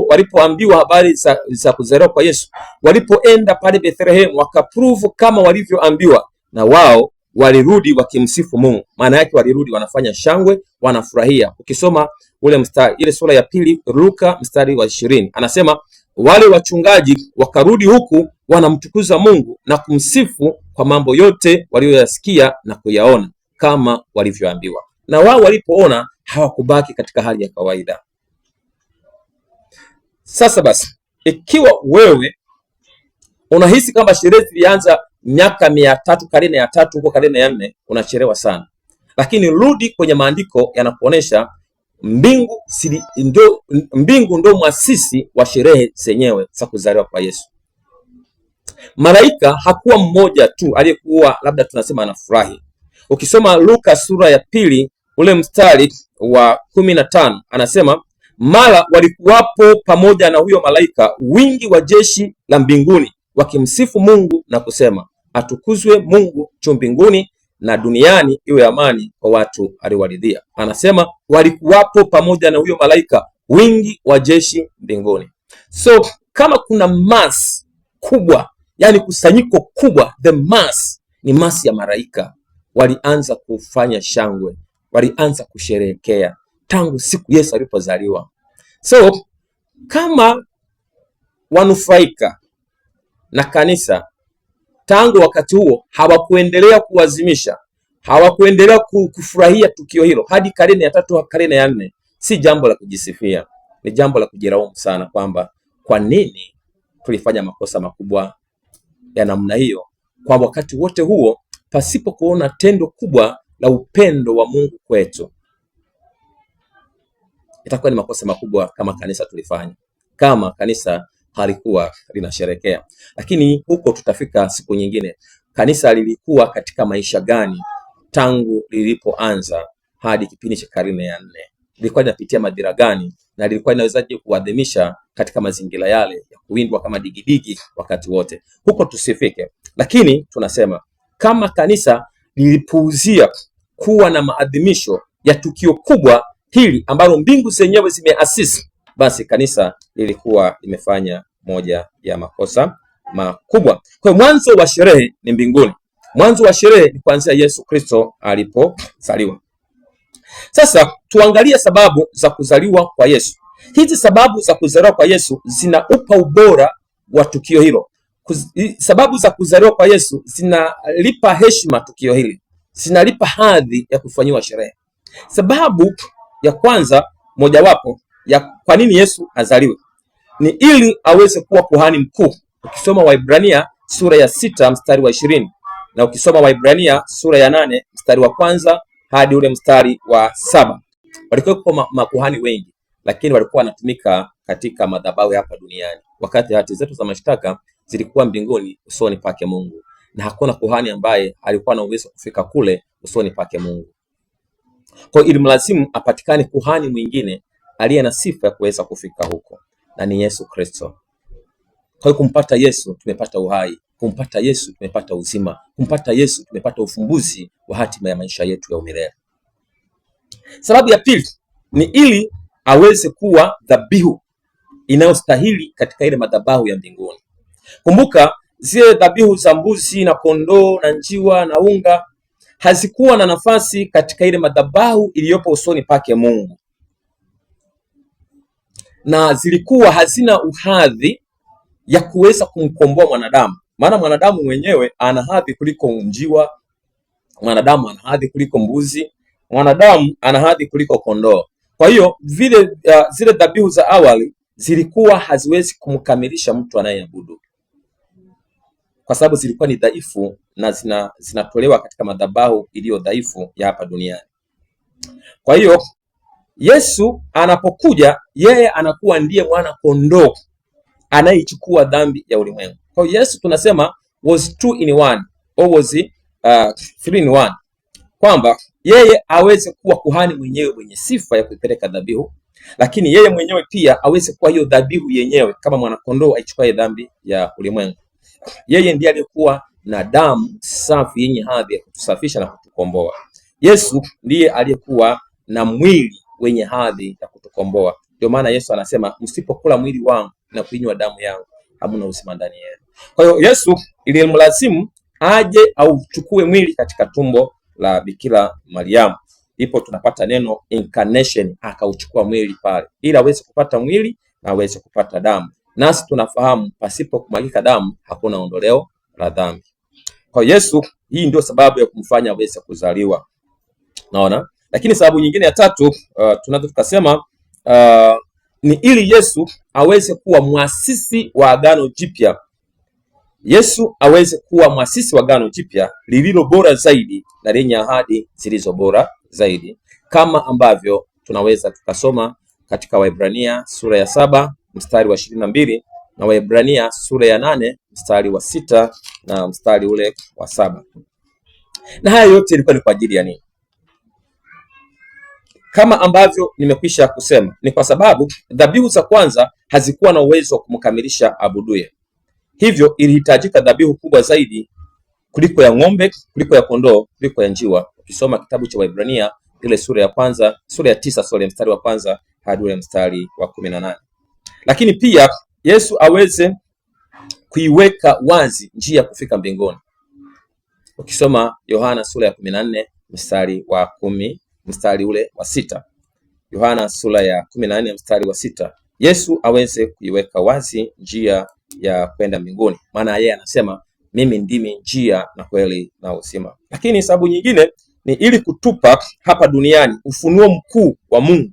A: walipoambiwa habari za kuzaliwa kwa Yesu, walipoenda pale Bethlehem wakaprove kama walivyoambiwa, na wao walirudi wakimsifu Mungu. Maana yake walirudi wanafanya shangwe, wanafurahia. Ukisoma ule mstari, ile sura ya 2 Luka mstari wa 20, anasema wale wachungaji wakarudi huku wanamtukuza Mungu na kumsifu kwa mambo yote walioyasikia na kuyaona kama walivyoambiwa. Na wao walipoona hawakubaki katika hali ya kawaida. Sasa basi, ikiwa wewe unahisi kama sherehe zilianza miaka 300 karne ya 3 huko karne ya 4, unachelewa sana. Lakini rudi kwenye maandiko, yanakuonesha mbingu ndio mwasisi wa sherehe zenyewe za kuzaliwa kwa Yesu. Malaika hakuwa mmoja tu aliyekuwa labda tunasema anafurahi. Ukisoma Luka sura ya 2 ule mstari wa 15, anasema mara walikuwapo pamoja na huyo malaika wingi wa jeshi la mbinguni wakimsifu Mungu na kusema, atukuzwe Mungu juu mbinguni na duniani iwe amani kwa watu aliowaridhia. Anasema walikuwapo pamoja na huyo malaika wingi wa jeshi mbinguni. So kama kuna mass kubwa, yani kusanyiko kubwa, the mass ni mass ya malaika. Walianza kufanya shangwe, walianza kusherehekea tangu siku Yesu alipozaliwa. So kama wanufaika na kanisa tangu wakati huo hawakuendelea kuazimisha, hawakuendelea kufurahia tukio hilo hadi karne ya 3 karne ya 4, si jambo la kujisifia, ni jambo la kujilaumu sana, kwamba kwa nini tulifanya makosa makubwa ya namna hiyo kwa wakati wote huo, pasipo kuona tendo kubwa la upendo wa Mungu kwetu. Itakuwa ni makosa makubwa kama kanisa tulifanya, kama kanisa halikuwa linasherekea. Lakini huko tutafika siku nyingine. Kanisa lilikuwa katika maisha gani tangu lilipoanza hadi kipindi cha karne ya 4? Lilikuwa linapitia madhira gani, na lilikuwa linawezaje kuadhimisha katika mazingira yale ya kuwindwa kama digidigi wakati wote? Huko tusifike. Lakini tunasema kama kanisa lilipuuzia kuwa na maadhimisho ya tukio kubwa hili ambalo mbingu zenyewe zimeasisi, basi kanisa lilikuwa limefanya moja ya makosa makubwa. Kwa mwanzo wa sherehe ni mbinguni. Mwanzo wa sherehe ni kuanzia Yesu Kristo alipozaliwa. Sasa tuangalie sababu za kuzaliwa kwa Yesu. Hizi sababu za kuzaliwa kwa Yesu zinaupa ubora wa tukio hilo. Sababu za kuzaliwa kwa Yesu zinalipa heshima tukio hili, zinalipa hadhi ya kufanyiwa sherehe. Sababu ya kwanza, mojawapo ya kwa nini Yesu azaliwe, ni ili aweze kuwa kuhani mkuu. Ukisoma Waibrania sura ya 6 mstari wa 20 na ukisoma Waibrania sura ya 8 mstari wa 1 hadi ule mstari wa 7, walikuwa makuhani wengi, lakini walikuwa wanatumika katika madhabahu hapa duniani, wakati hati zetu za mashtaka zilikuwa mbinguni usoni pake Mungu, na hakuna kuhani ambaye alikuwa na uwezo kufika kule usoni pake Mungu. Kwa hiyo ilimlazimu apatikane kuhani mwingine aliye na sifa ya kuweza kufika huko, na ni Yesu Kristo. Kwa hiyo kumpata Yesu tumepata uhai, kumpata Yesu tumepata uzima, kumpata Yesu tumepata ufumbuzi wa hatima ya maisha yetu ya umilele. Sababu ya pili ni ili aweze kuwa dhabihu inayostahili katika ile madhabahu ya mbinguni. Kumbuka zile dhabihu za mbuzi na kondoo na njiwa na unga hazikuwa na nafasi katika ile madhabahu iliyopo usoni pake Mungu, na zilikuwa hazina uhadhi ya kuweza kumkomboa mwanadamu. Maana mwanadamu mwenyewe ana hadhi kuliko njiwa, mwanadamu ana hadhi kuliko mbuzi, mwanadamu ana hadhi kuliko kondoo. Kwa hiyo zile dhabihu za awali zilikuwa haziwezi kumkamilisha mtu anayeabudu, kwa sababu zilikuwa ni dhaifu na zinatolewa katika madhabahu iliyo dhaifu ya hapa duniani. Kwa hiyo Yesu anapokuja, yeye anakuwa ndiye mwana kondoo anayechukua dhambi ya ulimwengu. Kwa hiyo Yesu tunasema was 2 in 1 or was 3 in 1, kwamba yeye aweze kuwa kuhani mwenyewe mwenye sifa ya kuipeleka dhabihu, lakini yeye mwenyewe pia aweze kuwa hiyo dhabihu yenyewe kama mwanakondoo aichukuaye dhambi ya ulimwengu. Yeye ndiye aliyekuwa na damu safi yenye hadhi ya kutusafisha na kutukomboa. Yesu ndiye aliyekuwa na mwili wenye hadhi ya kutukomboa. Ndio maana Yesu anasema, msipokula mwili wangu na kuinywa damu yangu hamna uzima ndani yenu. Kwa hiyo Yesu ilimlazimu aje au chukue mwili katika tumbo la Bikira Mariamu. Ndipo tunapata neno incarnation, akauchukua mwili pale ili aweze kupata mwili na aweze kupata damu. Nasi tunafahamu pasipo kumwagika damu hakuna ondoleo la dhambi. Kwa Yesu, hii ndio sababu ya kumfanya aweze kuzaliwa. Naona? Lakini sababu nyingine ya tatu tunaweza tukasema ni ili Yesu aweze kuwa mwasisi wa agano jipya. Yesu aweze kuwa mwasisi wa agano jipya lililo bora zaidi na lenye ahadi zilizo bora zaidi, kama ambavyo tunaweza tukasoma katika Waebrania sura ya 7 mstari wa 22 na Waebrania sura ya 8 mstari wa 6 na mstari ule wa 7. Na haya yote ilikuwa ni kwa ajili ya nini? Kama ambavyo nimekwisha kusema, ni kwa sababu dhabihu za kwanza hazikuwa na uwezo wa kumkamilisha abuduye. Hivyo ilihitajika dhabihu kubwa zaidi kuliko ya ng'ombe, kuliko ya kondoo, kuliko ya njiwa. Ukisoma kitabu cha Waebrania ile sura ya 9 mstari wa kwanza hadi ule mstari wa 18. Lakini pia Yesu aweze kuiweka wazi njia ya kufika mbinguni. Ukisoma Yohana sura ya 14 mstari wa 10 mstari ule wa 6. Yohana sura ya 14 mstari wa 6. Yesu aweze kuiweka wazi njia ya kwenda mbinguni. Maana yeye anasema mimi ndimi njia na kweli na uzima. Lakini sababu nyingine ni ili kutupa hapa duniani ufunuo mkuu wa Mungu.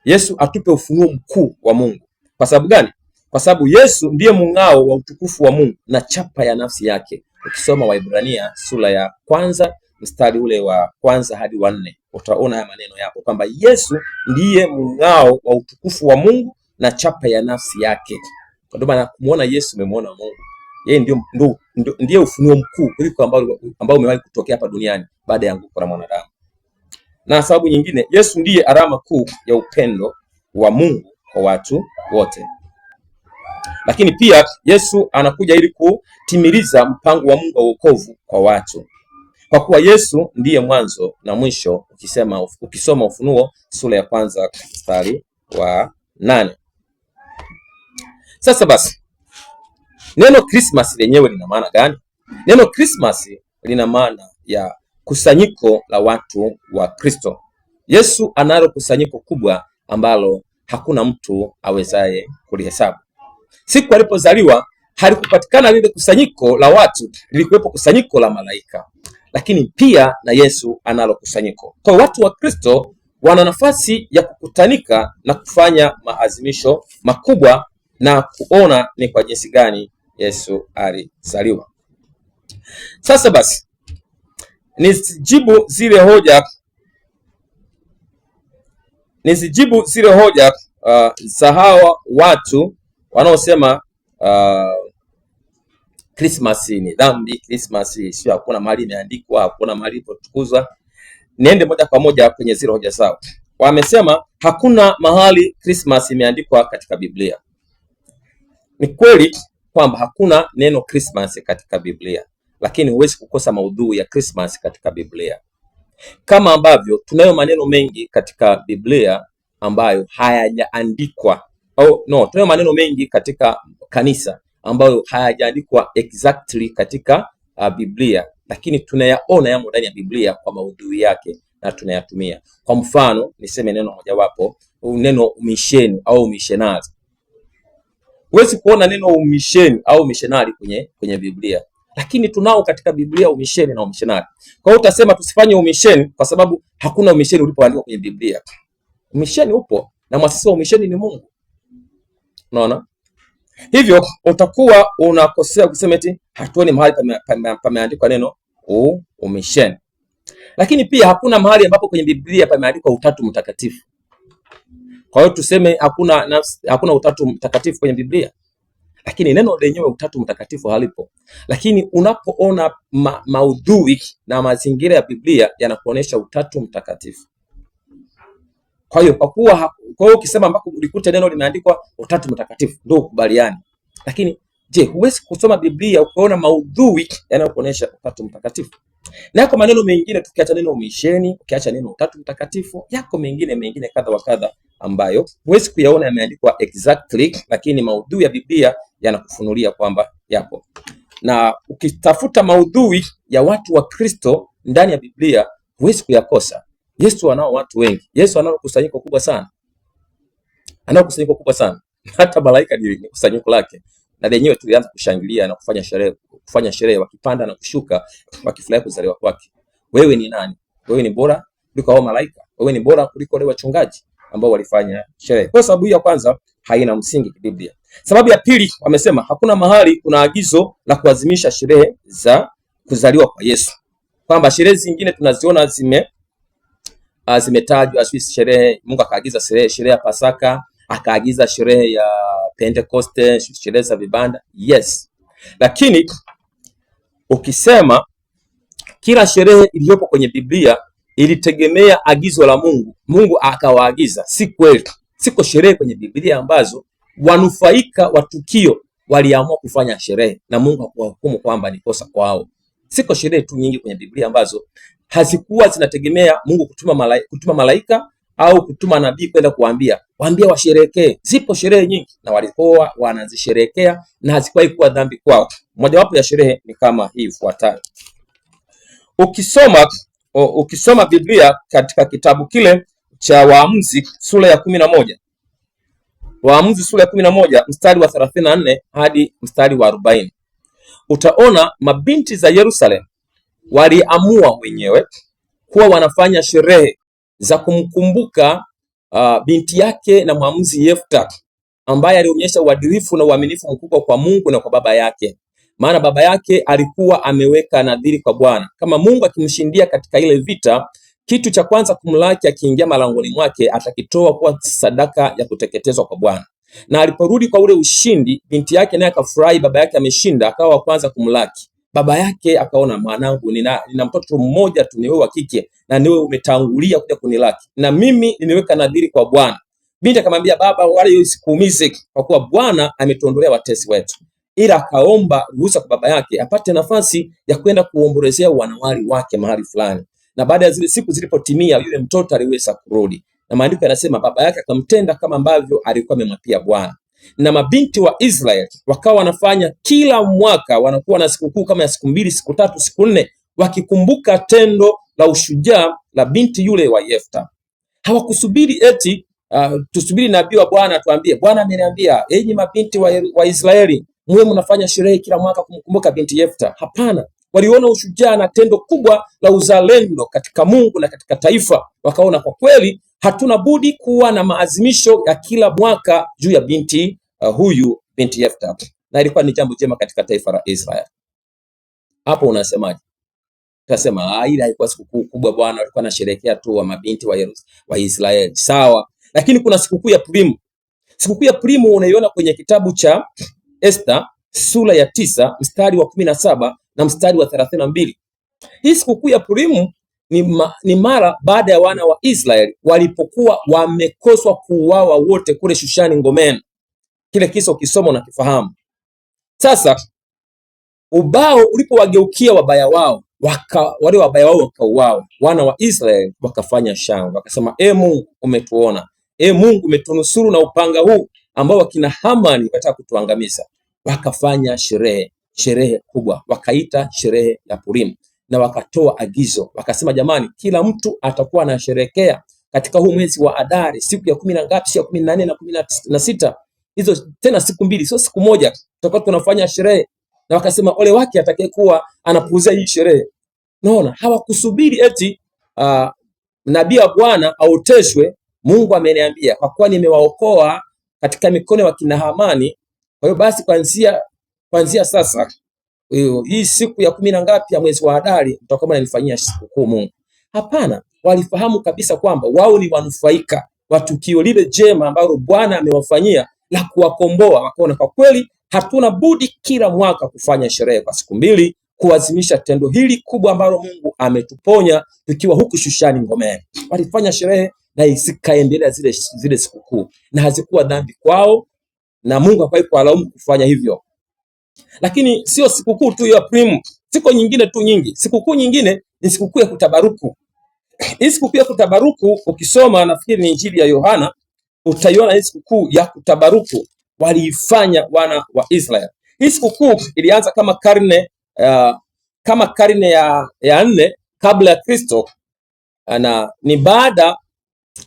A: Yesu atupe ufunuo mkuu wa Mungu. Kwa sababu gani? Kwa sababu Yesu ndiye mng'ao wa utukufu wa Mungu na chapa ya nafsi yake. Ukisoma Waebrania sura ya 1 mstari ule wa 1 hadi wa 4, utaona haya maneno yapo kwamba Yesu ndiye mng'ao wa utukufu wa Mungu na chapa ya nafsi yake. Kwa maana kumuona Yesu umemwona Mungu. Yeye ndiye ufunuo mkuu kuliko ambao umewahi kutokea hapa duniani baada ya anguko la mwanadamu. Na sababu nyingine, Yesu ndiye alama kuu ya upendo wa Mungu kwa watu wote. Lakini pia Yesu anakuja ili kutimiliza mpango wa Mungu wa wokovu kwa watu. Kwa kuwa Yesu ndiye mwanzo na mwisho, ukisoma Ufunuo sura ya 1 mstari wa 8. Sasa basi, neno Christmas lenyewe lina maana gani? Neno Christmas lina maana ya kusanyiko la watu wa Kristo. Yesu analo kusanyiko kubwa ambalo hakuna mtu awezaye kulihesabu. Siku alipozaliwa halikupatikana lile kusanyiko la watu, lilikuwepo kusanyiko la malaika. Lakini pia na Yesu analo kusanyiko. Kwa watu wa Kristo wana nafasi ya kukutanika na kufanya maazimisho makubwa na kuona ni kwa jinsi gani Yesu alizaliwa. Sasa basi, nizijibu zile hoja za hawa watu wanaosema Christmas ni dhambi, Christmas sio, hakuna mahali imeandikwa, hakuna mahali ipotukuzwa. Niende moja kwa moja kwenye zile hoja zao. Wamesema hakuna mahali Christmas imeandikwa katika Biblia. Ni kweli kwamba hakuna neno Christmas katika Biblia, lakini huwezi kukosa maudhui ya Christmas katika Biblia. Kama ambavyo tunayo maneno mengi katika Biblia ambayo hayajaandikwa, tunayo maneno mengi katika kanisa ambayo hayajaandikwa exactly katika Biblia, lakini tunayaona yamo ndani ya Biblia kwa maudhui yake na tunayatumia. Kwa mfano, niseme neno mojawapo, neno umisheni au missionary. Huwezi kuona neno umisheni au missionary kwenye Biblia, lakini tunao katika Biblia umisheni na umishonari. Kwa hiyo utasema tusifanye umisheni kwa sababu hakuna umisheni ulipoandikwa kwenye Biblia. Umisheni upo na mwasisi wa umisheni ni Mungu. Unaona? Hivyo utakuwa unakosea kusema eti hatuoni mahali pameandikwa neno umisheni. Lakini pia hakuna mahali ambapo kwenye Biblia pameandikwa utatu mtakatifu. Kwa hiyo tuseme hakuna utatu mtakatifu kwenye Biblia, lakini neno lenyewe utatu mtakatifu halipo. Lakini unapoona maudhui na mazingira ya Biblia yanakuonesha utatu mtakatifu. Kwa hiyo ukisema ambako ulikuta neno limeandikwa utatu mtakatifu ndio ukubaliani. Lakini je, huwezi kusoma Biblia ukaona maudhui yanayokuonesha utatu mtakatifu? Na yako maneno mengine, tukiacha neno umisheni, ukiacha neno utatu mtakatifu, yako mengine kadha wa kadha ambayo huwezi kuyaona yameandikwa exactly, lakini maudhui ya Biblia yanakufunulia kwamba yapo. Na ukitafuta maudhui ya watu wa Kristo ndani ya Biblia huwezi kuyakosa. Yesu anao watu wengi. Yesu anao kusanyiko kubwa sana. Hata malaika ni kusanyiko lake. Na lenyewe tulianza kushangilia na kufanya sherehe wakipanda na kushuka, wakifurahi kuzaliwa kwake. Wewe ni nani? Wewe ni bora kuliko hao malaika? Wewe ni bora kuliko wale wachungaji ambao walifanya sherehe? Kwa sababu ya kwanza haina msingi Biblia. Sababu ya pili, wamesema hakuna mahali kuna agizo la kuadhimisha sherehe za kuzaliwa kwa Yesu. Kwamba sherehe zingine tunaziona zimetajwa, sherehe Mungu akaagiza sherehe ya Pasaka, akaagiza sherehe ya Pentecoste, sherehe za vibanda. Yes. Lakini ukisema kila sherehe iliyopo kwenye Biblia ilitegemea agizo la Mungu, Mungu akawaagiza, si kweli. Siko sherehe kwenye Biblia ambazo wanufaika wa tukio waliamua kufanya sherehe na Mungu hakuwahukumu kwamba ni kosa kwao. Siko sherehe tu nyingi kwenye Biblia ambazo hazikuwa zinategemea Mungu kutuma malaika au kutuma nabii kwenda kuambia washerekee. Zipo sherehe nyingi na walikuwa wanazisherekea na hazikuwahi kuwa dhambi kwao. Mojawapo ya sherehe ni kama hii ifuatayo. Ukisoma Biblia katika kitabu kile cha Waamuzi sura ya 11. Waamuzi sura ya 11 mstari wa 34 hadi mstari wa 40. Utaona mabinti za Yerusalemu waliamua wenyewe kuwa wanafanya sherehe za kumkumbuka binti yake na mwamuzi Yefta, ambaye alionyesha uadilifu na uaminifu mkubwa kwa Mungu na kwa baba yake. Maana baba yake alikuwa ameweka nadhiri kwa Bwana, kama Mungu akimshindia katika ile vita, kitu cha kwanza kumlaki akiingia malangoni mwake atakitoa kuwa sadaka ya kuteketezwa kwa Bwana. Na aliporudi kwa ule ushindi, binti yake naye akafurahi, baba yake ameshinda, akawa wa kwanza kumlaki. Baba yake akaona, mwanangu, nina mtoto mmoja tu, ni wewe wa kike, na niwe umetangulia kuja kunilaki, na mimi nimeweka nadhiri kwa Bwana. Binti akamwambia, baba, wala usikuumize, kwa kuwa Bwana ametuondolea watesi wetu. Ila akaomba ruhusa kwa baba yake apate nafasi ya kwenda kuombolezea wanawali wake mahali fulani. Na baada ya zile siku zilipotimia, yule mtoto aliweza kurudi, na maandiko yanasema baba yake akamtenda kama ambavyo alikuwa amemwapia Bwana. Na mabinti wa Israeli wakawa wanafanya kila mwaka, wanakuwa na sikukuu kama ya siku 2, siku 3, siku 4, wakikumbuka tendo la ushujaa la binti yule wa Yefta. Hawakusubiri eti tusubiri nabii wa Bwana atuambie, Bwana ameniambia enyi mabinti wa Israeli muwe mnafanya sherehe kila mwaka kumkumbuka binti Yefta. Hapana, waliona ushujaa na tendo kubwa la uzalendo katika Mungu na katika taifa, wakaona kwa kweli hatuna budi kuwa na maazimisho ya kila mwaka juu ya binti binti Yefta, na ilikuwa ni jambo jema katika taifa la Israeli. Hapo unasemaje? Utasema ile haikuwa sikukuu kubwa, Bwana alikuwa anasherehekea tu wa mabinti wa Israeli. Sawa, lakini kuna sikukuu ya Purimu. Sikukuu ya Purimu unaiona kwenye kitabu cha Esther sura ya 9 mstari wa 17 na mstari wa 32. Hii sikukuu ya Purimu ni mara baada ya wana wa Israeli walipokuwa wamekoswa kuuawa wote kule Shushani ngomeni. Kile kisa ukisoma unakifahamu. Sasa ubao ulipowageukia wabaya wao, wale wabaya wao wakauawa, wana wa Israeli wakafanya shangwe, wakasema, Mungu umetuona, Mungu umetunusuru na upanga huu ambao wakina Hamani wataka kutuangamiza. Wakafanya sherehe kubwa, wakaita sherehe ya Purimu, na wakatoa agizo, wakasema, jamani, kila mtu atakuwa anasherehekea katika huu mwezi wa Adari siku ya 10 na ngapi, ya 14 na 16, hizo tena siku 2, sio siku moja, tutakuwa tunafanya sherehe. Na wakasema ole wake atakayekuwa anapuuzia hii sherehe. Naona hawakusubiri eti nabii wa Bwana aoteshwe. Mungu ameniambia kwa kuwa nimewaokoa katika mikono ya kina Hamani, kwa hiyo basi kuanzia sasa hii siku ya 10 na ngapi ya mwezi wa Adari mtakuwa mnanifanyia sikukuu Mungu. Hapana, walifahamu kabisa kwamba wao ni wanufaika wa tukio lile jema ambalo Bwana amewafanyia la kuwakomboa. Wakaona kwa kweli hatuna budi kila mwaka kufanya sherehe kwa siku mbili kuadhimisha tendo hili kubwa ambalo Mungu ametuponya tukiwa huku Shushani ngomeni. Walifanya sherehe na zikaendelea zile sikukuu, na hazikuwa dhambi kwao, na Mungu hakuwahi kuwalaumu kufanya hivyo. Lakini sio sikukuu tu ya Purim, siku nyingine tu nyingi. Sikukuu nyingine ni sikukuu ya kutabaruku. Hii sikukuu ya kutabaruku ukisoma, nafikiri ni Injili ya Yohana, utaiona hii sikukuu ya kutabaruku waliifanya wana wa Israeli. Hii sikukuu ilianza kama karne ya 4 kabla ya Kristo, na ni baada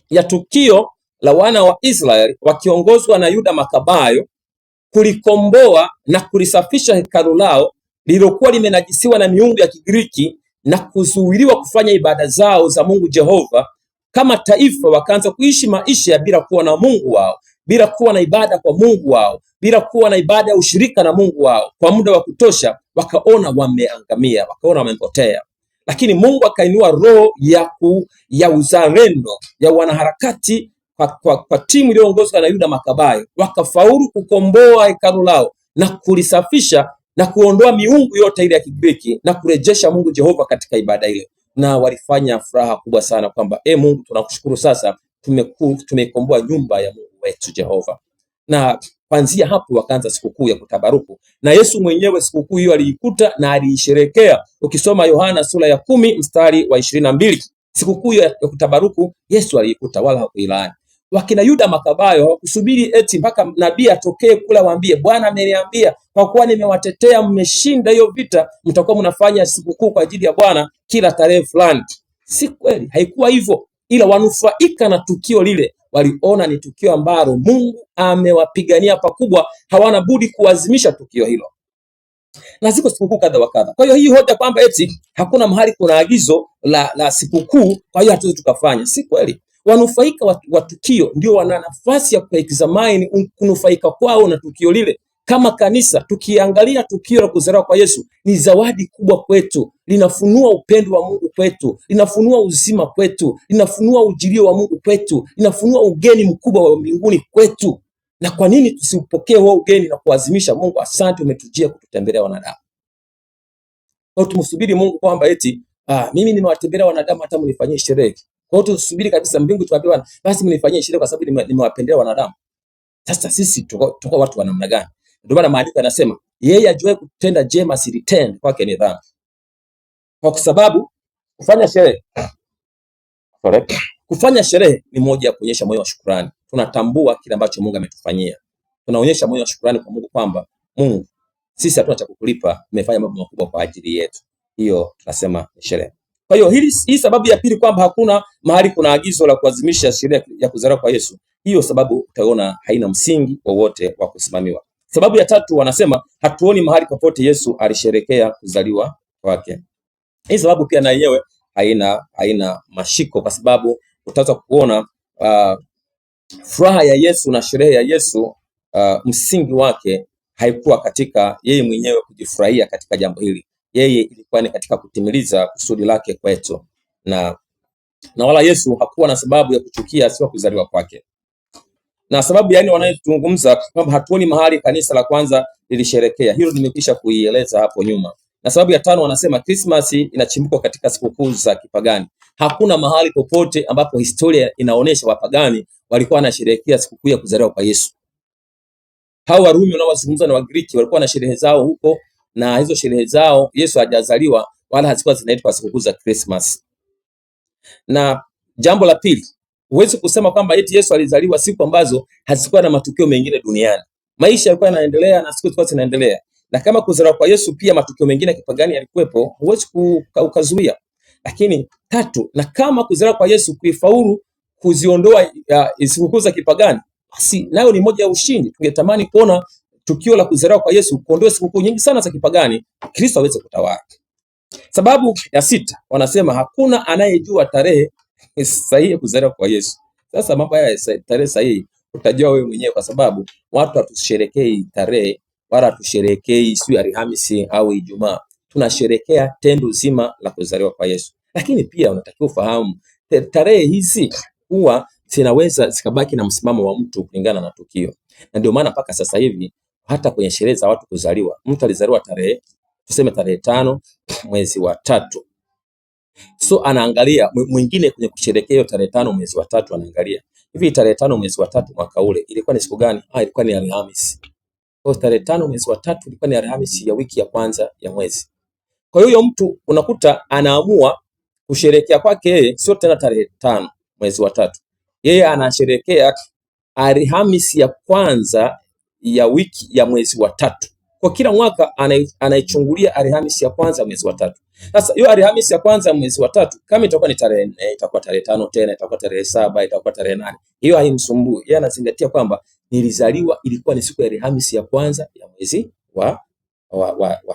A: ya tukio la wana wa Israeli wakiongozwa na Yuda Makabayo kulikomboa na kulisafisha hekalu lao lililokuwa limenajisiwa na miungu ya Kigiriki na kuzuiliwa kufanya ibada zao za Mungu Jehova. Kama taifa wakaanza kuishi maisha bila kuwa na Mungu wao, bila kuwa na ibada kwa Mungu wao, bila kuwa na ibada ya ushirika na Mungu wao kwa muda wa kutosha. Wakaona wameangamia, wakaona wamepotea. Lakini Mungu akainua roho ya uzalendo ya wanaharakati kwa timu iliyoongozwa na Yuda Makabayo, wakafaulu kukomboa hekalu lao na kulisafisha na kuondoa miungu yote ile ya Kigiriki na kurejesha Mungu Jehova katika ibada ile. Na walifanya furaha kubwa sana kwamba Mungu, tunakushukuru sasa tumeikomboa nyumba ya Mungu wetu Jehova. Na kuanzia hapo wakaanza sikukuu ya kutabaruku, na Yesu mwenyewe sikukuu hiyo aliikuta na aliisherekea. Ukisoma Yohana sura ya 10 mstari wa 22, sikukuu ya kutabaruku Yesu aliikuta wala hakuilaani. Wakina Yuda Makabayo hawakusubiri eti mpaka nabii atokee kula waambie Bwana ameniambia kwa kuwa nimewatetea, mmeshinda hiyo vita, mtakuwa mnafanya sikukuu kwa ajili ya Bwana kila tarehe fulani. Si kweli, haikuwa hivyo, ila wanufaika na tukio lile waliona ni tukio ambalo Mungu amewapigania pakubwa, hawana budi kuadhimisha tukio hilo. Na ziko sikukuu kadha wa kadha. Kwa hiyo hii hoja kwamba eti hakuna mahali kuna agizo la sikukuu, kwa hiyo hatuwezi tukafanya, si kweli. Wanufaika wa tukio ndio wana nafasi ya kuexamine kunufaika kwao na tukio lile. Kama kanisa tukiangalia tukio la kuzaliwa kwa Yesu ni zawadi kubwa kwetu, linafunua upendo wa Mungu kwetu, linafunua uzima kwetu, linafunua ujilio wa Mungu kwetu, linafunua ugeni mkubwa wa mbinguni kwetu. Na kwa nini tusiupokee huo ugeni na kuadhimisha? Mungu, asante umetujia kututembelea wanadamu. Au tumsubiri Mungu kwamba eti mimi nimewatembelea wanadamu hata mnifanyie sherehe. Kwa hiyo tusubiri kabisa mbingu tuambiwa basi mnifanyie sherehe kwa sababu nimewapendelea wanadamu. Sasa sisi tuko watu wa namna gani? Ndio maana maandiko yanasema yeye ajuaye kutenda jema silitende kwake ni dhambi. Kwa sababu kufanya sherehe ni moja ya kuonyesha moyo wa shukrani. Tunatambua kile ambacho Mungu ametufanyia. Tunaonyesha moyo wa shukrani kwa Mungu kwamba Mungu, sisi hatuna cha kukulipa, umefanya mambo makubwa kwa ajili yetu. Hiyo tunasema ni sherehe. Kwa hiyo hii sababu ya pili kwamba hakuna mahali kuna agizo la kuadhimisha sherehe ya kuzaliwa kwa Yesu, hiyo sababu utaona haina msingi wowote wa kusimamiwa. Sababu ya tatu wanasema hatuoni mahali popote Yesu alisherekea kuzaliwa kwake. Hii sababu pia na yenyewe haina mashiko, kwa sababu utaweza kuona furaha ya Yesu na sherehe ya Yesu msingi wake haikuwa katika yeye mwenyewe kujifurahia katika jambo hili. Yeye ilikuwa ni katika kutimiliza kusudi lake kwetu, na wala Yesu hakuwa na sababu ya kuchukia siku kuzaliwa kwake. Na sababu yani wanayozungumza kwamba hatuoni mahali kanisa la kwanza lilisherekea, hilo nimekwisha kuieleza hapo nyuma. Na sababu ya tano wanasema Christmas inachimbuka katika sikukuu za kipagani. Hakuna mahali popote ambapo historia inaonyesha wapagani walikuwa wanasherehekea sikukuu ya kuzaliwa kwa Yesu. Hao Warumi wanaozungumza na Wagiriki walikuwa na sherehe zao huko, na hizo sherehe zao Yesu hajazaliwa wala hazikuwa zinaitwa sikukuu za Christmas. Na jambo la pili, huwezi kusema kwamba eti Yesu alizaliwa siku ambazo hazikuwa na matukio mengine duniani. Maisha yalikuwa yanaendelea na siku zilikuwa zinaendelea. Na kama kuzaliwa kwa Yesu pia matukio mengine ya kipagani yalikuwepo, huwezi ukazuia. Lakini tatu, na kama kuzaliwa kwa Yesu kuifaulu kuziondoa sikukuu za kipagani, basi nayo ni moja ya ushindi. Tungetamani kuona tukio la kuzaliwa kwa Yesu kuondoa sikukuu nyingi sana za kipagani, Kristo aweze kutawala. Sababu ya sita, wanasema hakuna anayejua tarehe sahihi ya kuzaliwa kwa Yesu. Sasa mambo haya tarehe sahihi utajua wewe mwenyewe, kwa sababu watu hatusherekei tarehe wala hatusherekei siku ya Alhamisi au Ijumaa. Tunasherekea tendo zima la kuzaliwa kwa Yesu. Lakini pia unatakiwa ufahamu tarehe hizi huwa zinaweza zikabaki na msimamo wa mtu kulingana na tukio, na ndio maana mpaka sasa hivi hata kwenye sherehe za watu kuzaliwa, mtu alizaliwa tuseme tarehe 5 mwezi wa 3, so anaangalia mwingine kwenye kusherehekea hiyo tarehe 5 mwezi wa 3, anaangalia hivi tarehe 5 mwezi wa 3 mwaka ule ilikuwa ni siku gani? Ilikuwa ni Alhamisi. Kwa tarehe 5 mwezi wa 3 ilikuwa ni Alhamisi ya wiki ya kwanza ya mwezi. Kwa hiyo mtu unakuta anaamua kusherehekea kwake yeye sio tena tarehe 5 mwezi wa 3, yeye anasherehekea Alhamisi ya kwanza ya wiki ya mwezi wa 3. Kwa kila mwaka anaichungulia Alhamisi ya kwanza mwezi wa 3. Sasa hiyo Alhamisi ya kwanza mwezi wa 3 kama itakuwa ni tarehe 4, itakuwa tarehe 5 tena, itakuwa tarehe 7, itakuwa tarehe 8. Hiyo haimsumbui. Yeye anazingatia kwamba nilizaliwa ilikuwa ni siku ya Alhamisi ya kwanza ya mwezi wa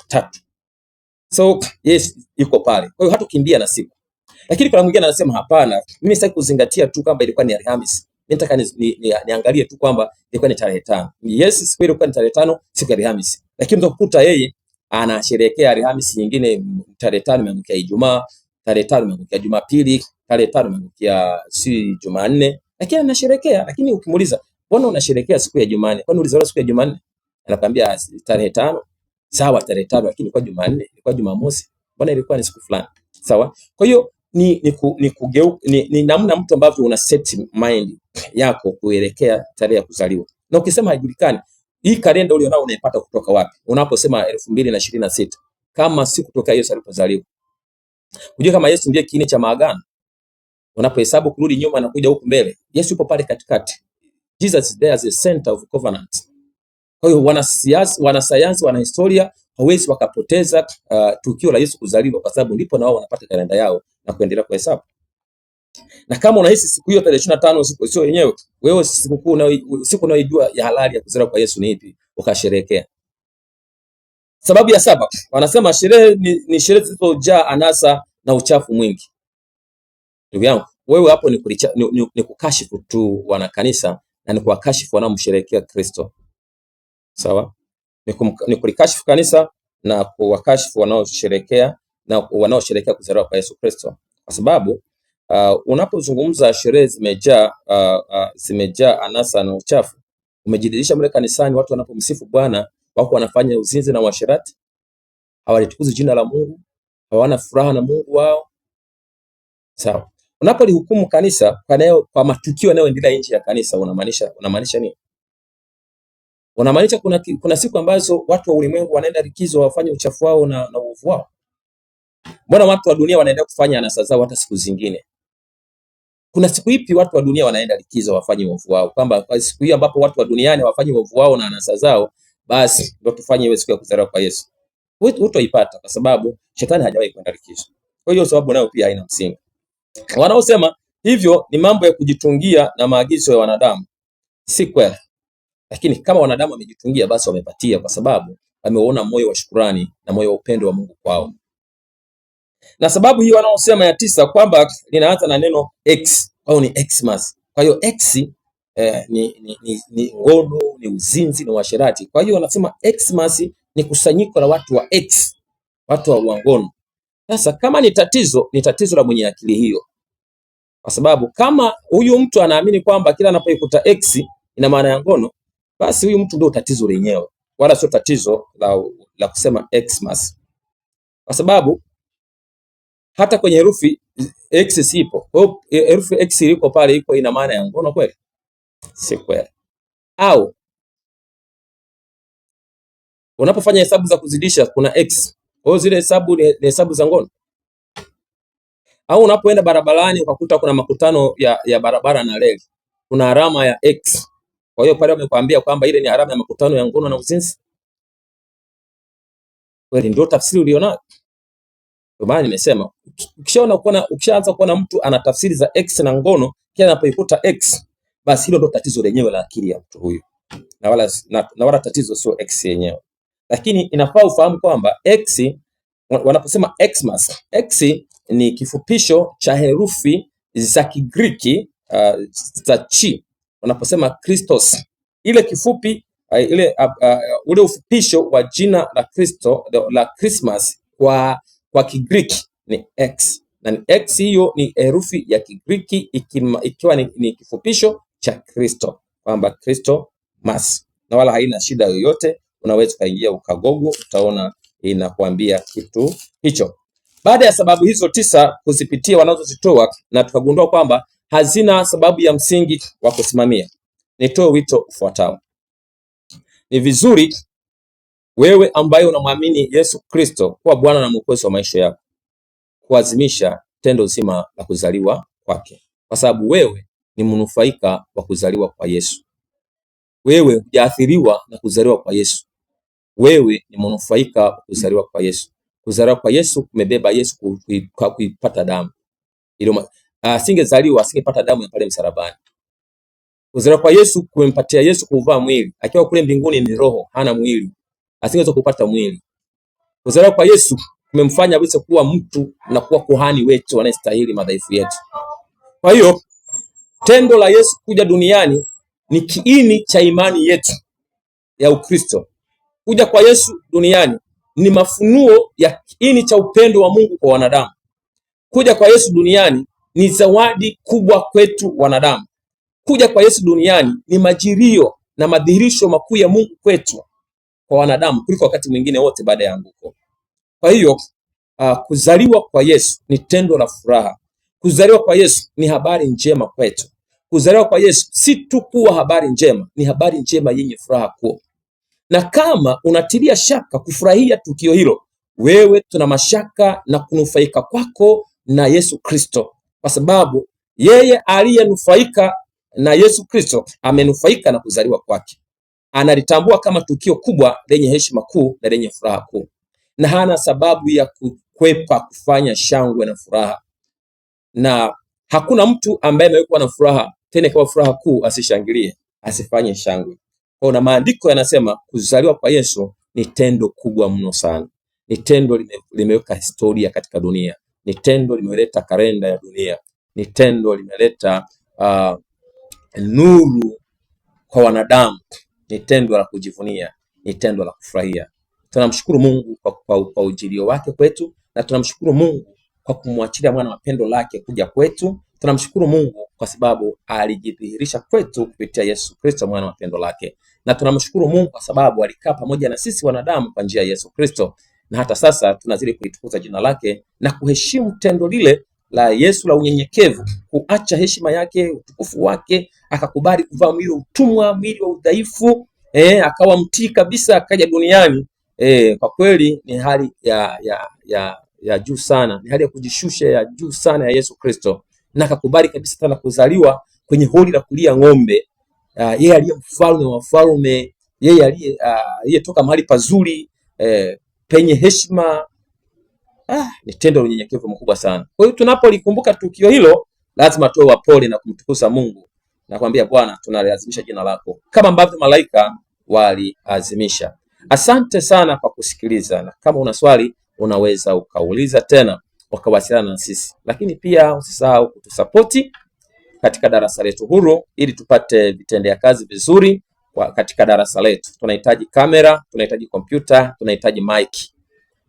A: 3. So yes, iko pale. Kwa hiyo hatukimbia na siku. Lakini kuna mwingine anasema hapana, mimi sitaki kuzingatia tu kwamba ilikuwa ni Alhamisi. Mimi nataka niangalie tu kwamba ilikuwa ni tarehe 5. Yes, siku ile ilikuwa ni tarehe 5, siku ya Alhamisi. Lakini utakuta yeye anasherehekea Alhamisi nyingine, tarehe 5 imeangukia Ijumaa, tarehe 5 imeangukia Jumapili, tarehe 5 imeangukia Jumanne. Lakini anasherehekea, lakini ukimuuliza, "Mbona unasherehekea siku ya Jumanne? Kwani ulizaliwa siku ya Jumanne?" Anakuambia tarehe 5. Sawa, tarehe 5, lakini ilikuwa Jumanne, ilikuwa Jumamosi. Mbona ilikuwa ni siku fulani? Sawa? Kwa hiyo ni namna mtu ambavyo una set mind yako kuelekea tarehe ya kuzaliwa. Na ukisema haijulikani, hii kalenda ulionao unaipata kutoka wapi? Unaposema 2026 kama si kutoka Yesu alipozaliwa. Unajua kama Yesu ndiye kiini cha maagano. Unapohesabu kurudi nyuma na kuja huku mbele, Yesu yupo pale katikati. Jesus is there as a center of covenant. Kwa hiyo wanasayansi, wanahistoria hawezi wakapoteza tukio la Yesu kuzaliwa, kwa sababu ndipo nao wanapata kalenda yao na kuendelea kuhesabu. Na kama unahisi siku hiyo tarehe 25 sio yenyewe, wewe siku unayoijua ya halali ya kuzaliwa kwa Yesu ni ipi, ukasherehekea. Sababu ya 7, wanasema sherehe ni sherehe zilizojaa anasa na uchafu mwingi. Ndugu yangu, wewe hapo ni kukashifu tu wana kanisa na ni kuwakashifu wanaomsherehekea Kristo. Sawa? Ni kulikashifu kanisa na kuwakashifu wanaosherehekea kuzaliwa kwa Yesu Kristo. Kwa sababu unapozungumza sherehe zimejaa anasa na uchafu, umejidhihirisha mle kanisani watu wanapomsifu Bwana wako wanafanya uzinzi na uasherati, hawalitukuzi jina la Mungu, hawana furaha na Mungu wao. Sawa? Unapolihukumu kanisa kwa matukio yanayoendelea nje ya kanisa, unamaanisha nini? Unamaanisha kuna siku ambazo watu wa ulimwengu wanaenda likizo wafanye uchafu wao na uovu wao? Mbona watu wa dunia wanaenda kufanya anasa zao hata siku zingine? Kuna siku ipi watu wa dunia wanaenda likizo wafanye uovu wao? Kwamba siku hiyo ambapo watu wa duniani wafanye uovu wao na anasa zao, basi ndio tufanye iwe siku ya kuzaliwa kwa Yesu. Hutoipata, kwa sababu shetani hajawahi kwenda likizo. Kwa hiyo sababu nayo pia haina msingi. Wanaosema hivyo ni mambo ya kujitungia na maagizo ya wanadamu. Si kweli. Lakini kama wanadamu wamejitungia, basi wamepatia, kwa sababu wameona moyo wa shukrani na moyo wa upendo wa Mungu kwao. Na sababu hii wanaosema ya 9 kwamba linaanza na neno X au ni Xmas. Kwa hiyo X ni ngono, ni uzinzi, ni uasherati. Kwa hiyo wanasema Xmas ni kusanyiko la watu wa X, watu wa ngono. Sasa kama ni tatizo la mwenye akili hiyo. Kwa sababu kama huyu mtu anaamini kwamba kila anapoikuta X ina maana ya ngono, basi huyu mtu ndio tatizo lenyewe, wala sio tatizo la kusema Xmas. Kwa sababu hata kwenye herufi X sipo. Kwa hiyo herufi X iliko pale iko ina maana ya ngono kweli? Si kweli. Au unapofanya hesabu za kuzidisha kuna X. Kwa hiyo zile hesabu ni hesabu za ngono? Au unapoenda barabarani ukakuta kuna makutano ya barabara na reli, kuna alama ya X. Kwa hiyo pale wamekwambia kwamba ile ni alama ya makutano ya ngono na uzinzi? Kweli ndio tafsiri ulionayo? Kwa maana nimesema ukishaanza kuona mtu ana tafsiri za X na ngono kila anapoikuta X, basi hilo ndio tatizo lenyewe la akili ya mtu huyu. Na wala tatizo sio X yenyewe. Lakini inafaa ufahamu kwamba X, wanaposema Xmas, X ni kifupisho cha herufi za Kigiriki za chi. Wanaposema Christos, ile kifupi ule ufupisho wa jina la Kristo la Christmas kwa Kigiriki ni X, na X hiyo ni herufi ya Kigiriki ikiwa ni kifupisho cha Kristo, kwamba Kristo mas, na wala haina shida yoyote. Unaweza ukaingia ukagogo, utaona inakuambia kitu hicho. Baada ya sababu hizo 9 kuzipitia wanazozitoa na tukagundua kwamba hazina sababu ya msingi wa kusimamia, nitoe wito ufuatao. Ni vizuri wewe ambaye unamwamini Yesu Kristo kuwa Bwana na Mwokozi wa maisha yako kuazimisha tendo zima la kuzaliwa kwake, kwa sababu wewe ni mnufaika wa kuzaliwa kwa Yesu. Wewe hujaathiriwa na kuzaliwa kwa Yesu. Wewe ni mnufaika wa kuzaliwa kwa Yesu. Kuzaliwa kwa Yesu kumebeba Yesu kwa kuipata damu. Asingezaliwa, asingepata damu ya pale msalabani. Kuzaliwa kwa Yesu kumempatia Yesu kuvaa mwili. Akiwa kule mbinguni ni roho, hana mwili. Asingeweza kupata mwili. Kuzaliwa kwa Yesu kumemfanya aweze kuwa mtu na kuwa kuhani wetu anayestahili madhaifu yetu. Kwa hiyo tendo la Yesu kuja duniani ni kiini cha imani yetu ya Ukristo. Kuja kwa Yesu duniani ni mafunuo ya kiini cha upendo wa Mungu kwa wanadamu. Kuja kwa Yesu duniani ni zawadi kubwa kwetu wanadamu. Kuja kwa Yesu duniani ni majirio na madhihirisho makuu ya Mungu kwetu kwa wanadamu kuliko wakati mwingine wote baada ya anguko. Kwa hiyo kuzaliwa kwa Yesu ni tendo la furaha. Kuzaliwa kwa Yesu ni habari njema kwetu. Kuzaliwa kwa Yesu si tu kuwa habari njema, ni habari njema yenye furaha kuu. Na kama unatilia shaka kufurahia tukio hilo, wewe tuna mashaka na kunufaika kwako na Yesu Kristo, kwa sababu yeye aliyenufaika na Yesu Kristo amenufaika na kuzaliwa kwake. Analitambua kama tukio kubwa lenye heshima kuu na lenye furaha kuu, na hana sababu ya kukwepa kufanya shangwe na furaha. Na hakuna mtu ambaye amekuwa na furaha tena kwa furaha kuu asishangilie, asifanye shangwe. Kwa maandiko yanasema kuzaliwa kwa Yesu ni tendo kubwa mno sana. Ni tendo limeweka historia katika dunia. Ni tendo limeleta kalenda ya dunia. Ni tendo limeleta nuru kwa wanadamu. Ni tendo la kujivunia. Ni tendo la kufurahia. Tunamshukuru Mungu kwa ujilio wake kwetu, na tunamshukuru Mungu kwa kumwachilia mwana wa pendo lake kuja kwetu. Tunamshukuru Mungu kwa sababu alijidhihirisha kwetu kupitia Yesu Kristo mwana wa pendo lake. Na tunamshukuru Mungu kwa sababu alikaa pamoja na sisi wanadamu kwa njia ya Yesu Kristo. Na hata sasa tunazidi kulitukuza jina lake na kuheshimu tendo lile la Yesu la unyenyekevu, kuacha heshima yake, utukufu wake, akakubali kuvaa mwili wa utumwa, mwili wa udhaifu, akawa mtii kabisa, akaja duniani. Kwa kweli ni hali ya juu sana, ni hali ya kujishusha ya juu sana ya Yesu Kristo, na akakubali kabisa tena kuzaliwa kwenye holi la kulia ng'ombe. Yeye aliye mfalme wa wafalme, yeye aliyetoka mahali pazuri penye heshima. Ni tendo la unyenyekevu mkubwa sana. Kwa hiyo tunapolikumbuka tukio hilo, lazima tuwe wapole na kumtukuza Mungu na kumwambia Bwana, tunaliazimisha jina lako kama ambavyo malaika waliazimisha. Asante sana kwa kusikiliza, na kama una swali unaweza ukauliza tena, ukawasiliana na sisi. Lakini pia usisahau kutusapoti katika darasa letu huru ili tupate vitendea kazi vizuri katika darasa letu. Tunahitaji kamera, tunahitaji kompyuta, tunahitaji mic.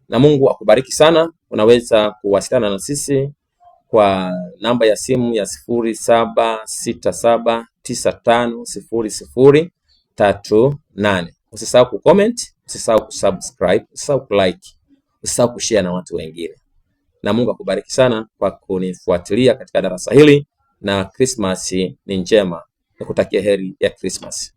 A: Na Mungu akubariki sana. Unaweza kuwasiliana na sisi kwa namba ya simu ya 0767950038. Usisahau kucomment, usisahau kusubscribe, usisahau kulike, usisahau kushare na watu wengine. Na Mungu akubariki sana kwa kunifuatilia katika darasa hili, na Christmas ni njema. Nikutakia heri ya Christmas.